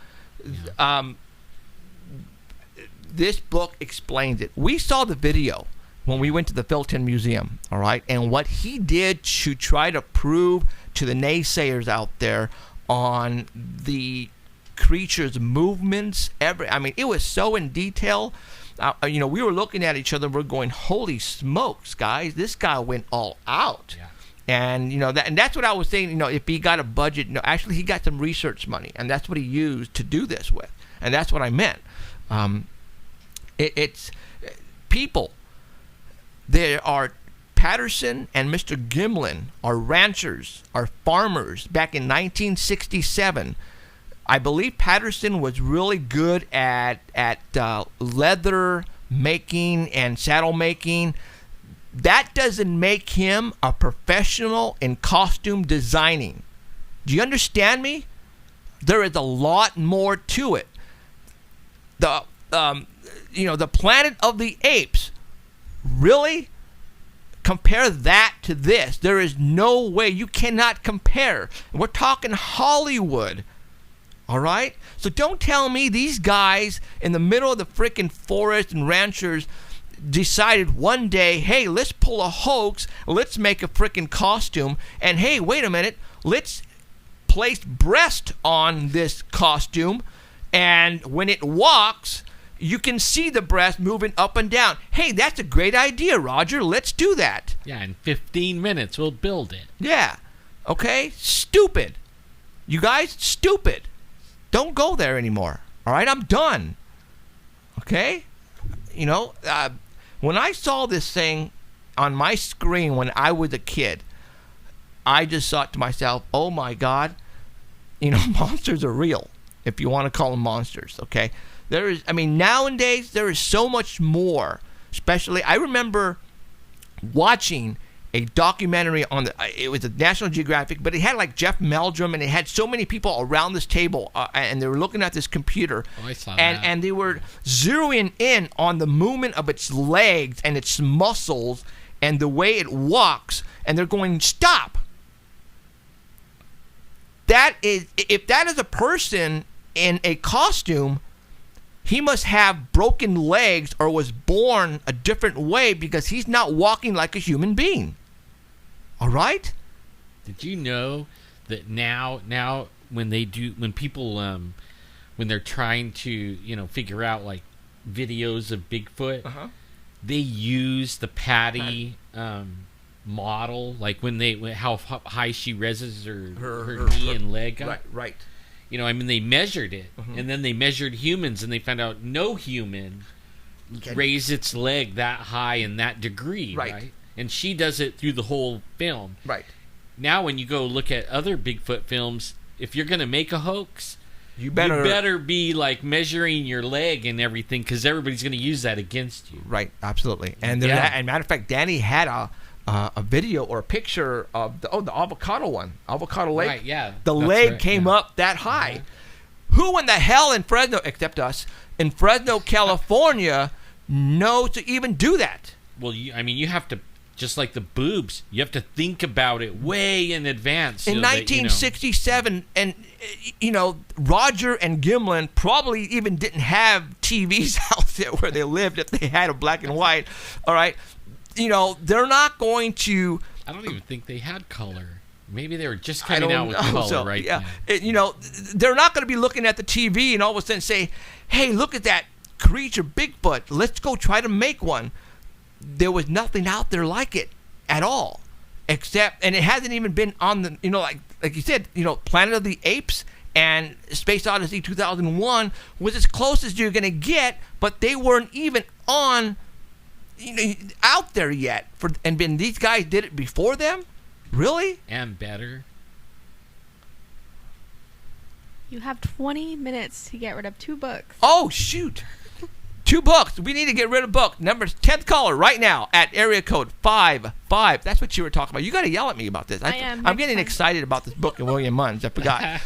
This book explains it. We saw the video when we went to the Filton Museum, all right? And what he did to try to prove to the naysayers out there on the creature's movements, it was so in detail. We were looking at each other, we're going, holy smokes, guys, this guy went all out. Yeah. And and that's what I was saying. If he got a budget, actually he got some research money, and that's what he used to do this with, and that's what I meant. It's people. There are Patterson and Mr. Gimlin are ranchers, are farmers. Back in 1967, I believe Patterson was really good at leather making and saddle making. That doesn't make him a professional in costume designing. Do you understand me? There is a lot more to it. The Planet of the Apes, really? Compare that to this. There is no way. You cannot compare. We're talking Hollywood. All right? So don't tell me these guys in the middle of the freaking forest and ranchers decided one day, hey, let's pull a hoax, let's make a freaking costume, and hey, wait a minute, let's place breast on this costume, and when it walks, you can see the breast moving up and down. Hey, that's a great idea, Roger. Let's do that. Yeah, in 15 minutes we'll build it. Yeah. Okay? Stupid. You guys, stupid. Don't go there anymore. All right? I'm done. Okay? When I saw this thing on my screen when I was a kid, I just thought to myself, oh my God, monsters are real, if you want to call them monsters, okay? Nowadays, there is so much more. Especially, I remember watching a documentary it was a National Geographic, but it had like Jeff Meldrum, and it had so many people around this table, and they were looking at this computer, I saw and that. and they were zeroing in on the movement of its legs and its muscles and the way it walks, and they're going, stop. If that is a person in a costume, he must have broken legs or was born a different way, because he's not walking like a human being. All right? Did you know that now when people when they're trying to figure out like videos of Bigfoot, they use the Patty model, like how high she raises her knee and leg up. Right. They measured it, and then they measured humans, and they found out no human raised its leg that high in that degree, right? And she does it through the whole film. Right. Now, when you go look at other Bigfoot films, if you're going to make a hoax, you better be like measuring your leg and everything, because everybody's going to use that against you. Right, absolutely. And and matter of fact, Danny had a video or a picture of the avocado one, Avocado Lake. Right, yeah. The leg came up that high. Who in the hell in Fresno, except us, in Fresno, California, knows to even do that? Well, you have to, just like the boobs, you have to think about it way in advance. In 1967, and Roger and Gimlin probably even didn't have TVs out there where they lived if they had a black and white. All right, they're not going to. I don't even think they had color. Maybe they were just coming out with color, right? Yeah, they're not going to be looking at the TV and all of a sudden say, "Hey, look at that creature, Bigfoot. Let's go try to make one." There was nothing out there like it at all, and it hasn't even been on the, like you said, Planet of the Apes and Space Odyssey 2001 was as close as you're going to get, but they weren't even on, out there yet. These guys did it before them, really, and better. You have 20 minutes to get rid of 2 books. Oh shoot! 2 books. We need to get rid of book. Number 10th caller right now at area code 55. That's what you were talking about. You got to yell at me about this. I'm getting excited about this book in William Munns. I forgot.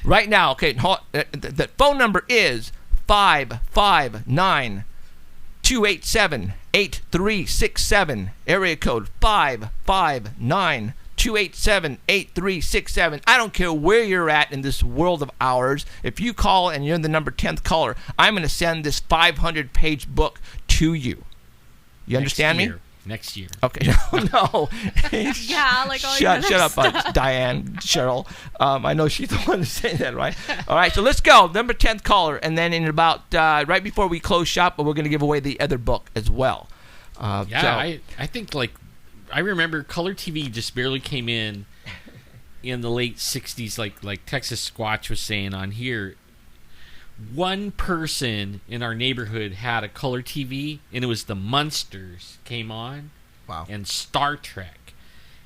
Right now, okay, the phone number is 559-287-8367. Area code 559-287-8367. I don't care where you're at in this world of ours. If you call and you're the number 10th caller, I'm going to send this 500-page book to you. You understand me? Next year. Okay. No. Yeah, like all shut up, Diane, Cheryl. I know she's the one to say that, right? All right, so let's go. Number 10th caller, and then in about right before we close shop, we're going to give away the other book as well. I think I remember color TV just barely came in the late 60s, like Texas Squatch was saying on here. One person in our neighborhood had a color TV, and it was the Munsters came on. Wow. And Star Trek.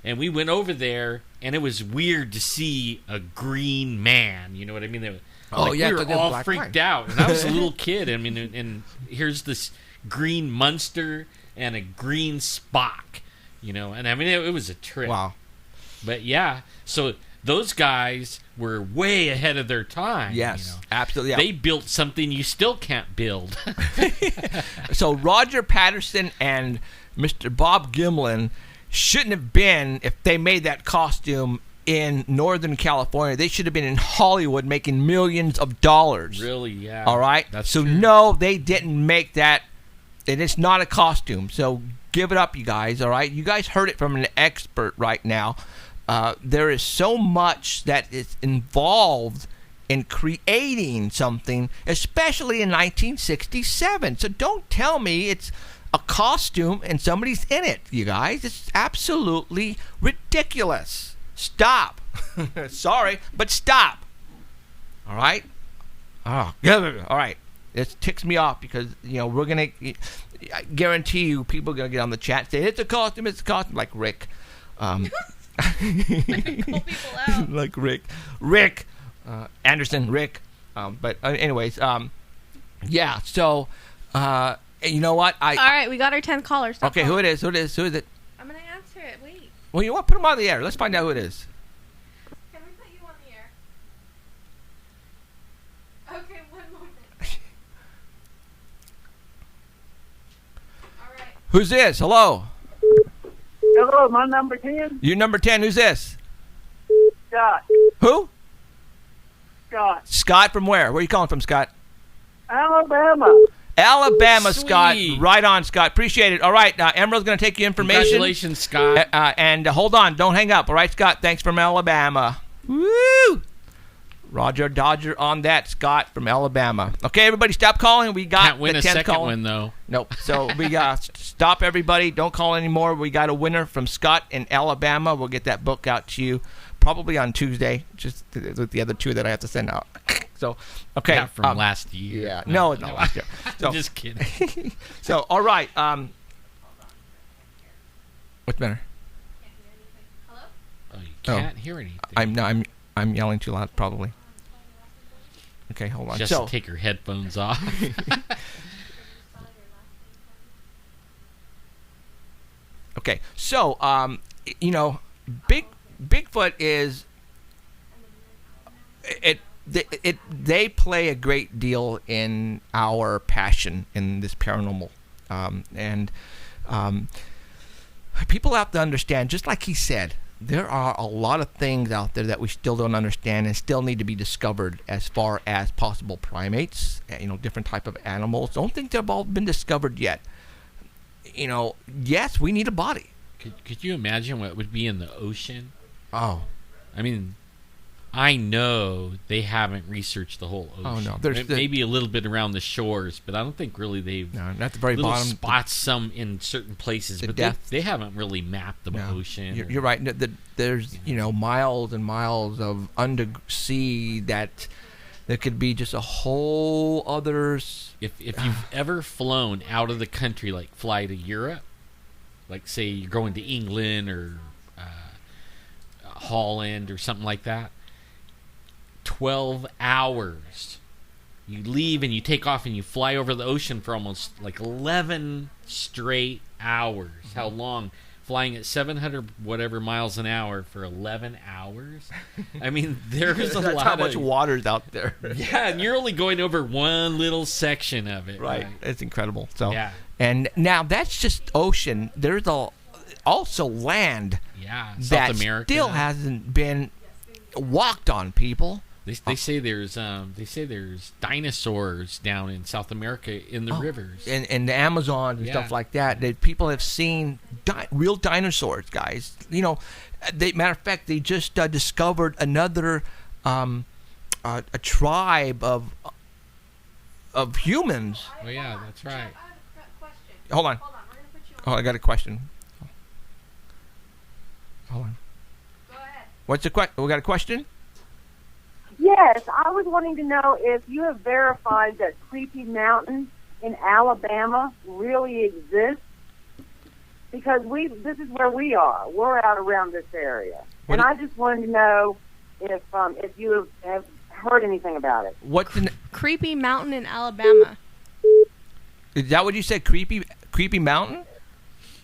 And we went over there, and it was weird to see a green man. You know what I mean? We were all freaked out. And I was a little kid. I mean, and here's this green Munster and a green Spock. And I mean, it was a trip. Wow. But yeah, so those guys were way ahead of their time. Yes, absolutely. Yeah. They built something you still can't build. So Roger Patterson and Mr. Bob Gimlin shouldn't have been, if they made that costume in Northern California, they should have been in Hollywood making millions of dollars. Really, yeah. All right? That's so true. No, they didn't make that, and it's not a costume. So give it up, you guys, all right? You guys heard it from an expert right now. There is so much that is involved in creating something, especially in 1967. So don't tell me it's a costume and somebody's in it, you guys. It's absolutely ridiculous. Stop. Sorry, but stop. All right? Oh, all right. It ticks me off because, we're going to, I guarantee you, people are going to get on the chat and say, it's a costume, like Rick. Pull people out. Like Rick Anderson, Rick. But anyways, yeah. So, you know what? All right, we got our 10th caller. Stop okay, calling. Who is it? I'm gonna answer it. Wait. Well, you want to put him on the air? Let's find out who it is. Can we put you on the air? Okay, one moment. All right. Who's this? Hello. Hello, my number 10. You're number 10. Who's this? Scott. Who? Scott. Scott from where? Where are you calling from, Scott? Alabama. Alabama, Sweet. Scott. Right on, Scott. Appreciate it. All right, Emerald's going to take your information. Congratulations, Scott. And hold on. Don't hang up. All right, Scott. Thanks from Alabama. Woo! Roger Dodger on that. Scott from Alabama. Okay, everybody, stop calling. We got Can't win the a 10th second caller. one, though. Nope. So we got stop, everybody. Don't call anymore. We got a winner from Scott in Alabama. We'll get that book out to you probably on Tuesday, just with the other two that I have to send out. So, okay. Not from last year. Yeah. No, it's not last year. So, I'm just kidding. So, all right. What's the matter? Oh, you can't hear anything. I'm yelling too loud, probably. Okay, hold on. Just so, take your headphones off. okay, so Bigfoot is they play a great deal in our passion in this paranormal, and people have to understand, just like he said, there are a lot of things out there that we still don't understand and still need to be discovered as far as possible primates, different type of animals. Don't think they've all been discovered yet. Yes, we need a body. Could you imagine what would be in the ocean? Oh. I mean, I know they haven't researched the whole ocean. Oh, no. There's maybe a little bit around the shores, but I don't think really they've... No, not the very little bottom. spots some in certain places, but they haven't really mapped the ocean. You're right. There's, miles and miles of undersea that there could be just a whole others. If you've ever flown out of the country, like fly to Europe, like say you're going to England or Holland or something like that, 12 hours. You leave and you take off and you fly over the ocean for almost like 11 straight hours. Mm-hmm. How long? Flying at 700 whatever miles an hour for 11 hours? I mean, there's a lot That's how much water's out there. Yeah, and you're only going over one little section of it. Right. It's incredible. So, yeah. And now that's just ocean. There's also land South that America still hasn't been walked on, people. They say there's dinosaurs down in South America in the rivers and the Amazon and stuff like that. That people have seen real dinosaurs, guys. Matter of fact, they just discovered another a tribe of humans. Oh yeah, that's right. Hold on. Oh, I got a question. Hold on. Go ahead. What's the question? We got a question? Yes, I was wanting to know if you have verified that Creepy Mountain in Alabama really exists. Because this is where we are. We're out around this area. And I just wanted to know if you have heard anything about it. What's the Creepy Mountain in Alabama. Is that what you said? Creepy Mountain?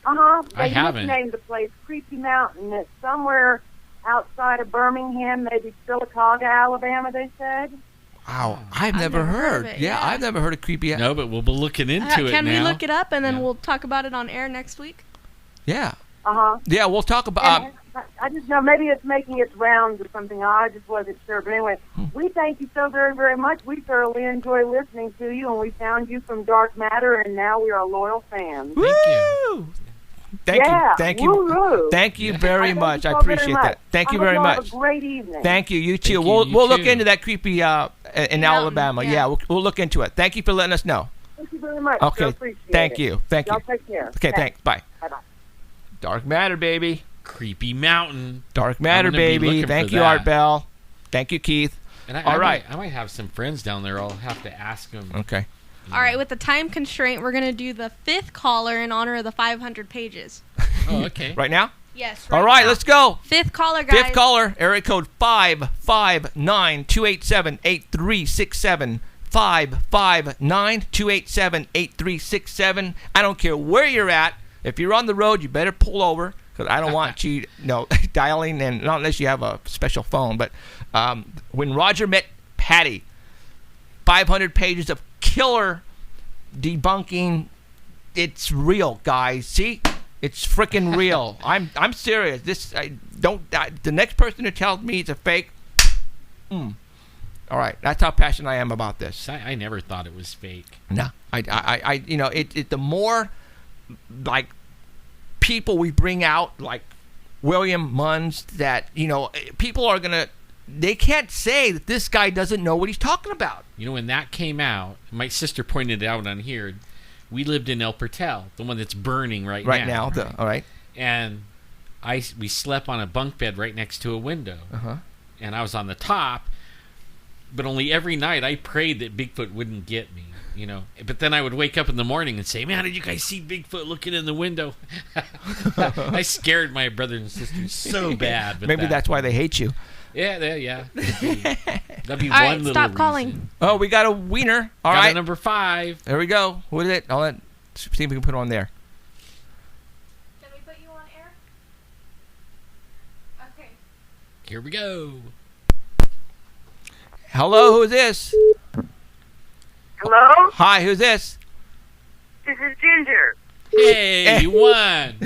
I haven't. They named the place Creepy Mountain. It's somewhere outside of Birmingham, maybe Sylacauga, Alabama, they said. Wow, I've never heard. of it, Yeah, I've never heard of creepy. No, but we'll be looking into it Can now. we look it up and then we'll talk about it on air next week? Yeah. Uh-huh. Yeah, we'll talk about. I just know maybe it's making its rounds or something. I just wasn't sure. But anyway, we thank you so very, very much. We thoroughly enjoy listening to you, and we found you from Dark Matter, and now we are loyal fans. Woo! Thank you. Woo-hoo. Thank you very much. Thank you I so very appreciate much. that. Thank you I hope very you much. Have a great evening. Thank you. You too. Thank you. We'll You look too. into that creepy in Alabama. Yeah, we'll look into it. Thank you for letting us know. Thank you very much. Okay. I appreciate Thank it. you. Thank you. Y'all take care. Okay. Thanks. Bye. Bye-bye. Dark Matter, baby. Creepy Mountain. Dark Matter, I'm gonna be baby. looking Thank for you, that. Art Bell. Thank you, Keith. And All right. I might have some friends down there. I'll have to ask them. Okay. All right, with the time constraint, we're going to do the 5th caller in honor of the 500 pages. Oh, okay. Right now? Yes. All right, now. let's go. 5th caller, guys. 5th caller, area code 559-287-8367. 559-287-8367. I don't care where you're at. If you're on the road, you better pull over, because I don't want you dialing, and not unless you have a special phone. But when Roger met Patty, 500 pages of killer debunking. It's real, guys. See? It's freaking real. I'm serious. The next person who tells me it's a fake, all right. That's how passionate I am about this. I never thought it was fake. No, the more like people we bring out, like William Munns, that people are gonna they can't say that this guy doesn't know what he's talking about. You know, when that came out, my sister pointed it out on here. We lived in El Portal, the one that's burning right now. All right. And we slept on a bunk bed right next to a window. And I was on the top, but only every night I prayed that Bigfoot wouldn't get me, you know. But then I would wake up in the morning and say, man, did you guys see Bigfoot looking in the window? I scared my brother and sister so bad. Maybe that's why they hate you. Yeah. That'd be All one right, little stop reason. calling. Oh, we got a wiener. All Got right. a number 5. There we go. What is it? Let's see if we can put it on there. Can we put you on air? Okay. Here we go. Hello, who's this? Hello? Hi, who's this? This is Ginger. Hey, you won.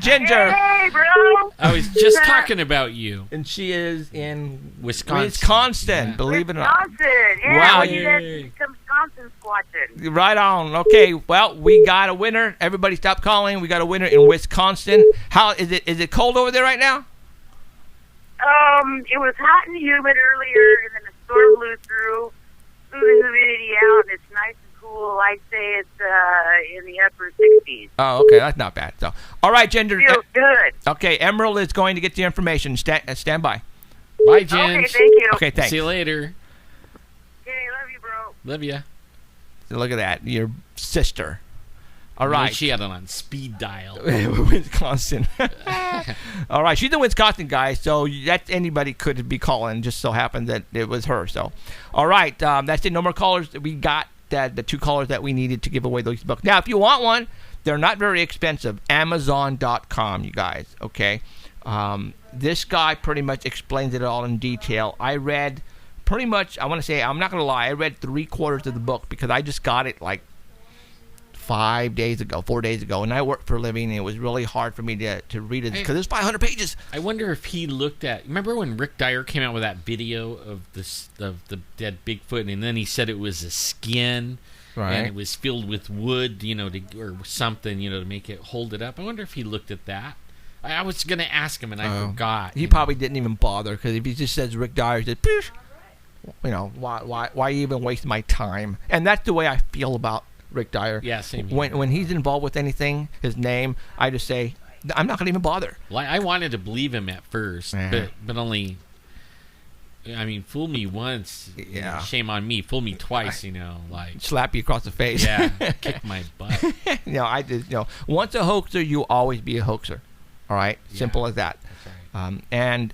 Ginger. Hey, bro. I was just talking about you. And she is in Wisconsin. Yeah. Believe it or not. Wisconsin. Yeah, Wow. we did some Wisconsin squatching. Right on. Okay, well, we got a winner. Everybody stop calling. We got a winner in Wisconsin. How is it? Is it cold over there right now? It was hot and humid earlier, and then the storm blew through the humidity out, and it's nice and cool. I'd say it's in the upper 60s. Oh, okay. That's not bad. So, all right, Ginger. Feels good. Okay, Emerald is going to get the information. Stand by. Bye, Jen. Okay, thank you. Okay, thanks. See you later. Okay, love you, bro. Love ya. Look at that. Your sister. All right. She had it on speed dial. Wisconsin. All right. She's a Wisconsin guy, so that anybody could be calling. Just so happened that it was her. So, all right. That's it. No more callers. We got the 2 callers that we needed to give away those books. Now, if you want one, they're not very expensive. Amazon.com, you guys. Okay. This guy pretty much explains it all in detail. I read pretty much, I want to say, I'm not going to lie, I read 3/4 of the book because I just got it like 4 days ago, and I work for a living, and it was really hard for me to read it because there's 500 pages. I wonder if he looked at. Remember when Rick Dyer came out with that video of the dead Bigfoot, and then he said it was a skin, Right. and it was filled with wood, or something, to make it hold it up. I wonder if he looked at that. I was going to ask him, and I forgot. He probably didn't even bother because if he just says Rick Dyer, he said, "Poof," why even waste my time? And that's the way I feel about Rick Dyer. Yeah, same here. When he's involved with anything, his name, I just say, I'm not going to even bother. Well, I wanted to believe him at first, but only. I mean, fool me once, shame on me. Fool me twice, slap you across the face. Yeah, kick my butt. I just, once a hoaxer, you always be a hoaxer. All right, simple as that. That's right. And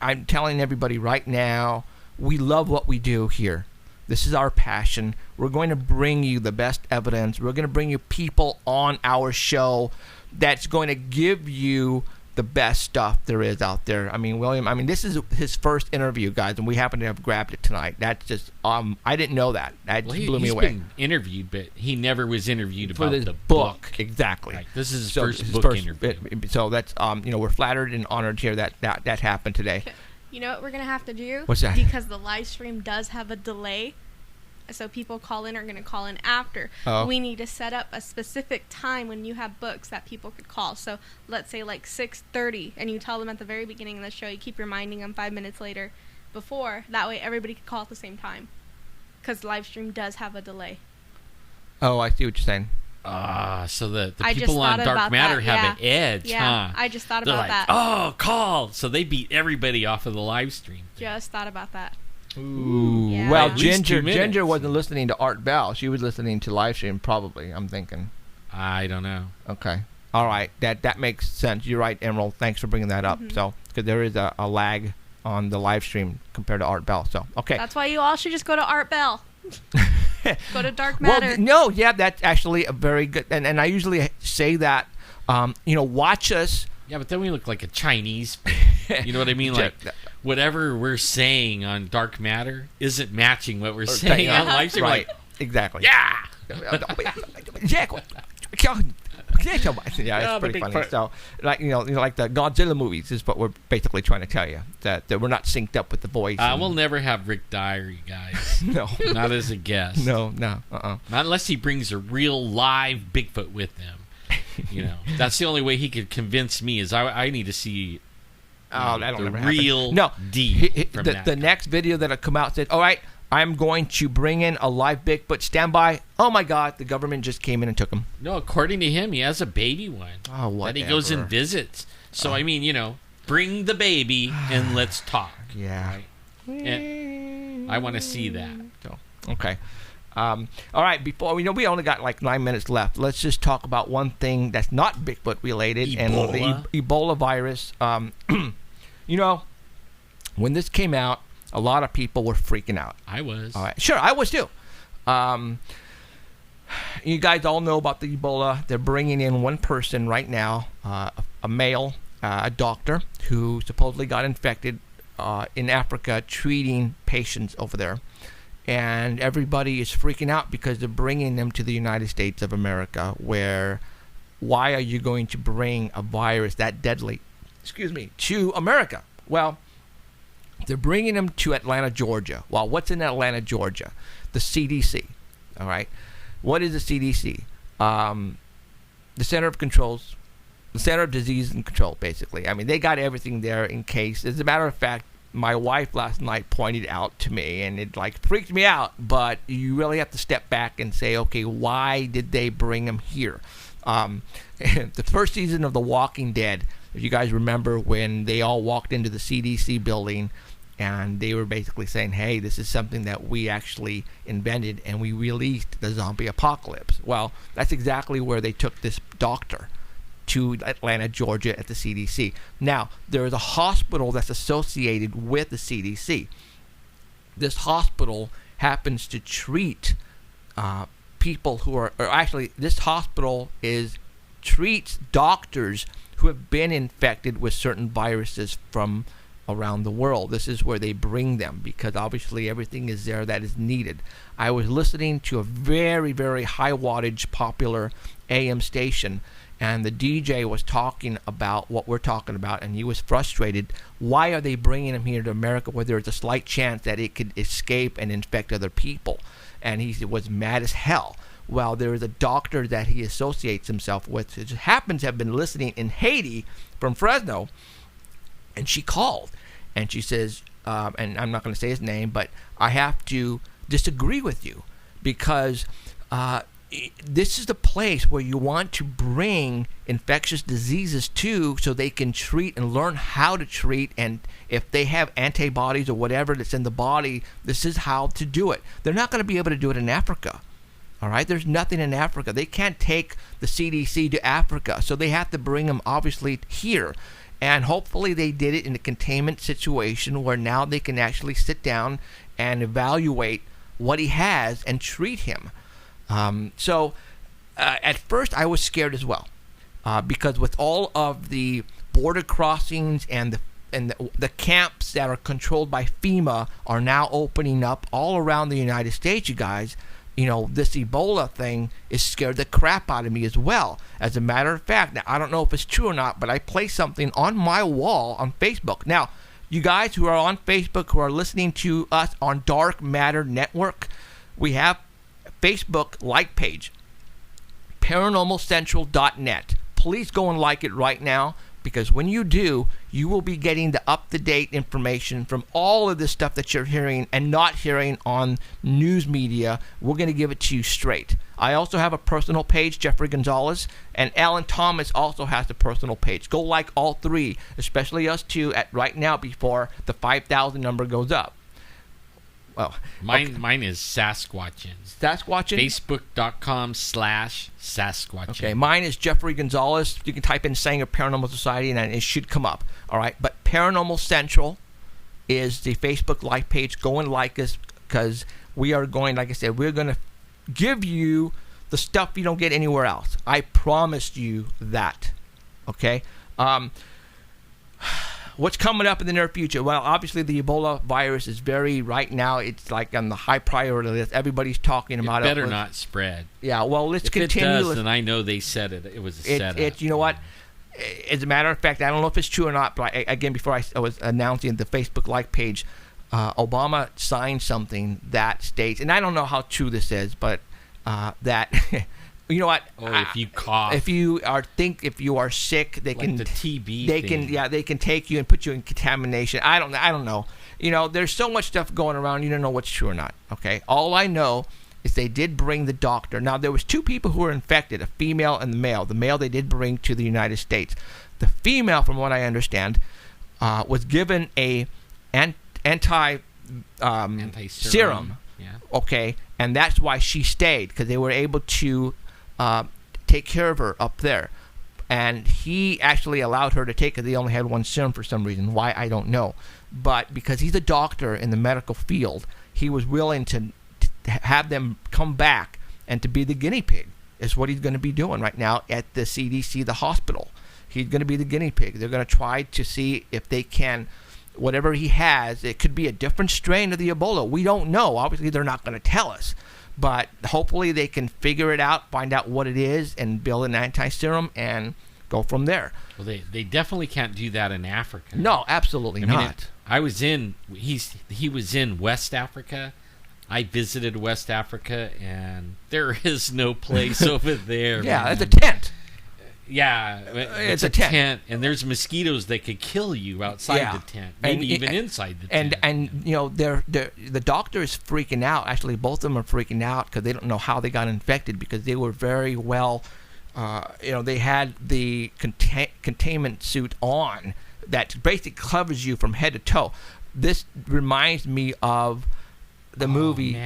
I'm telling everybody right now, we love what we do here. This is our passion. We're going to bring you the best evidence. We're going to bring you people on our show that's going to give you the best stuff there is out there. I mean, William, this is his first interview, guys, and we happen to have grabbed it tonight. That's just, I didn't know that. That just blew me away. He's been interviewed, but he never was interviewed for about this the book. Exactly. Right. This is his first interview. So that's, we're flattered and honored here that happened today. You know what we're going to have to do? What's that? Because the live stream does have a delay. So people call in are going to call in after. Oh. We need to set up a specific time when you have books that people could call. So let's say like 6:30, and you tell them at the very beginning of the show. You keep reminding them 5 minutes later before. That way everybody can call at the same time. Because live stream does have a delay. Oh, I see what you're saying. So the people on Dark Matter have an edge, yeah, huh? I just thought They're about like, that. oh, call. So they beat everybody off of the live stream. Just thought about that. Ooh. Yeah. Well, At least 2 minutes. Ginger wasn't listening to Art Bell. She was listening to live stream, probably, I'm thinking. I don't know. Okay. All right. That makes sense. You're right, Emerald. Thanks for bringing that up. Mm-hmm. So, because there is a lag on the live stream compared to Art Bell. So, okay. That's why you all should just go to Art Bell. Go to Dark Matter. Well, that's actually a very good, and I usually say that, watch us. Yeah, but then we look like a Chinese. You know what I mean? Like, whatever we're saying on Dark Matter isn't matching what we're saying on live stream. Right. Like, Exactly. yeah. Yeah, it's pretty funny. So, like like the Godzilla movies is what we're basically trying to tell you, that we're not synced up with the voice. We'll never have Rick Dyer, you guys. No, not as a guest. No. Not unless he brings a real live Bigfoot with him. That's the only way he could convince me. Is I need to see Oh, that'll the never real happen. No, deed from that the next video that'll come out said, all right, I'm going to bring in a live Bigfoot. Stand by. Oh, my God, the government just came in and took him. No, according to him, he has a baby one. Oh, whatever. That he goes and visits. So, I mean, bring the baby and let's talk. Yeah. Right? And I want to see that. So, okay. All right, before we only got like 9 minutes left. Let's just talk about one thing that's not Bigfoot related, Ebola. and the Ebola virus. When this came out, a lot of people were freaking out. I was. All right, sure, I was too. You guys all know about the Ebola. They're bringing in one person right now, a male, a doctor who supposedly got infected in Africa, treating patients over there. And everybody is freaking out because they're bringing them to the United States of America, where why are you going to bring a virus that deadly, to America? Well, they're bringing them to Atlanta, Georgia. Well, what's in Atlanta, Georgia? The CDC, all right? What is the CDC? The Center of Controls, the Center of Disease and Control, basically. I mean, they got everything there in case. As a matter of fact, my wife last night pointed out to me, and it freaked me out, but you really have to step back and say, okay, why did they bring him here? The first season of The Walking Dead, if you guys remember when they all walked into the CDC building and they were basically saying, hey, this is something that we actually invented and we released the zombie apocalypse. Well, that's exactly where they took this doctor, to Atlanta, Georgia at the CDC. Now, there is a hospital that's associated with the CDC. This hospital happens to treat people who are, or actually, this hospital treats doctors who have been infected with certain viruses from around the world. This is where they bring them because obviously everything is there that is needed. I was listening to a very, very high wattage popular AM station, and the DJ was talking about what we're talking about, and he was frustrated. Why are they bringing him here to America where there's a slight chance that it could escape and infect other people? And he was mad as hell. Well, there is a doctor that he associates himself with who just happens to have been listening in Haiti from Fresno, and she called, and she says, and I'm not going to say his name, but I have to disagree with you because this is the place where you want to bring infectious diseases to so they can treat and learn how to treat, and if they have antibodies or whatever that's in the body, this is how to do it. They're not going to be able to do it in Africa. All right, there's nothing in Africa. They can't take the CDC to Africa, so they have to bring them obviously here. And hopefully they did it in a containment situation where now they can actually sit down and evaluate what he has and treat him. So at first I was scared as well because with all of the border crossings and the camps that are controlled by FEMA are now opening up all around the United States, you guys. This Ebola thing is scared the crap out of me as well. As a matter of fact, now I don't know if it's true or not, but I placed something on my wall on Facebook. Now, you guys who are on Facebook, who are listening to us on Dark Matter Network, we have a Facebook like page, paranormalcentral.net. Please go and like it right now, because when you do, you will be getting the up-to-date information from all of this stuff that you're hearing and not hearing on news media. We're going to give it to you straight. I also have a personal page, Jeffrey Gonzalez, and Alan Thomas also has a personal page. Go like all three, especially us two, at right now before the 5,000 number goes up. Well, mine is Sasquatching. Sasquatching? Facebook.com/Sasquatching. Okay, mine is Jeffrey Gonzalez. You can type in Sanger Paranormal Society and it should come up. All right, but Paranormal Central is the Facebook like page. Go and like us because we are going, like I said, we're going to give you the stuff you don't get anywhere else. I promised you that. Okay? What's coming up in the near future? Well, obviously the Ebola virus is right now, it's like on the high priority list. Everybody's talking about it. It better not spread. Yeah, well, let's continue. If it does, then I know they said it. It was a setup. You know what? As a matter of fact, I don't know if it's true or not, but again, before I was announcing the Facebook like page, Obama signed something that states, and I don't know how true this is, but that You know what? If you cough. If you are sick, they like can the TB They thing. they can take you and put you in contamination. I don't know. There's so much stuff going around. You don't know what's true or not. Okay. All I know is they did bring the doctor. Now there was 2 people who were infected, a female and the male. The male they did bring to the United States. The female, from what I understand, was given a anti-serum. Yeah. Okay, and that's why she stayed, because they were able to take care of her up there. And he actually allowed her to take it. They only had 1 serum for some reason. Why, I don't know. But because he's a doctor in the medical field, he was willing to have them come back and to be the guinea pig. Is what he's going to be doing right now at the CDC, the hospital. He's going to be the guinea pig. They're going to try to see if they can, whatever he has, it could be a different strain of the Ebola. We don't know. Obviously, they're not going to tell us. But hopefully they can figure it out, find out what it is, and build an anti-serum and go from there. Well, they definitely can't do that in Africa. No, absolutely not. He was in West Africa. I visited West Africa, and there is no place over there. Yeah, man. it's a tent. Yeah, it's a tent. And there's mosquitoes that could kill you outside the tent, maybe even inside the tent. And the doctor is freaking out. Actually, both of them are freaking out because they don't know how they got infected, because they were very well, they had the containment suit on that basically covers you from head to toe. This reminds me of the movie.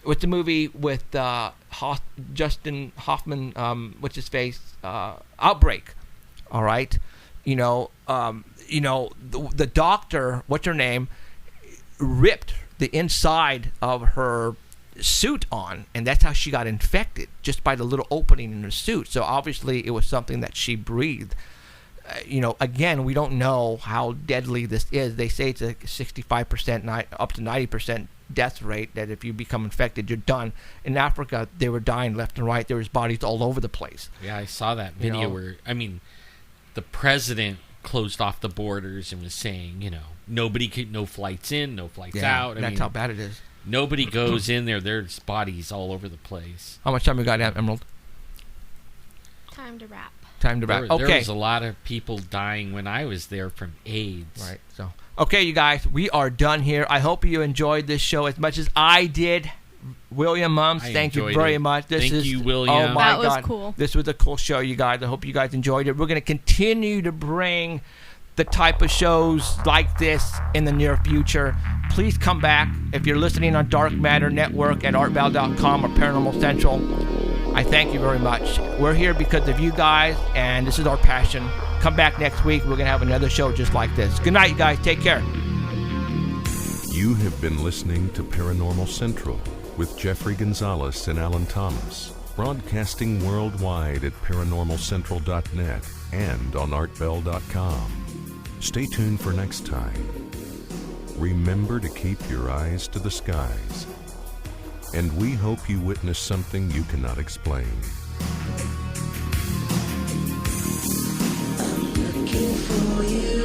What's the movie with Justin Hoffman? What's his face? Outbreak. All right, the doctor. What's her name? Ripped the inside of her suit on, and that's how she got infected, just by the little opening in her suit. So obviously, it was something that she breathed. Again, we don't know how deadly this is. They say it's a 65%, up to 90% death rate, that if you become infected, you're done. In Africa, they were dying left and right. There was bodies all over the place. Yeah, I saw that video where, the president closed off the borders and was saying, no flights in, no flights out. That's how bad it is. Nobody goes in there. There's bodies all over the place. How much time we got, Emerald? Time to wrap. Okay. There was a lot of people dying when I was there from AIDS. Right. So, okay, you guys, we are done here. I hope you enjoyed this show as much as I did. William Munns, thank you very much. Thank you, William. Oh my God, God, cool. This was a cool show, you guys. I hope you guys enjoyed it. We're going to continue to bring the type of shows like this in the near future. Please come back. If you're listening on Dark Matter Network at artval.com or Paranormal Central, I thank you very much. We're here because of you guys, and this is our passion. Come back next week. We're going to have another show just like this. Good night, you guys. Take care. You have been listening to Paranormal Central with Jeffrey Gonzalez and Alan Thomas, broadcasting worldwide at paranormalcentral.net and on artbell.com. Stay tuned for next time. Remember to keep your eyes to the skies, and we hope you witness something you cannot explain. I'm looking for you.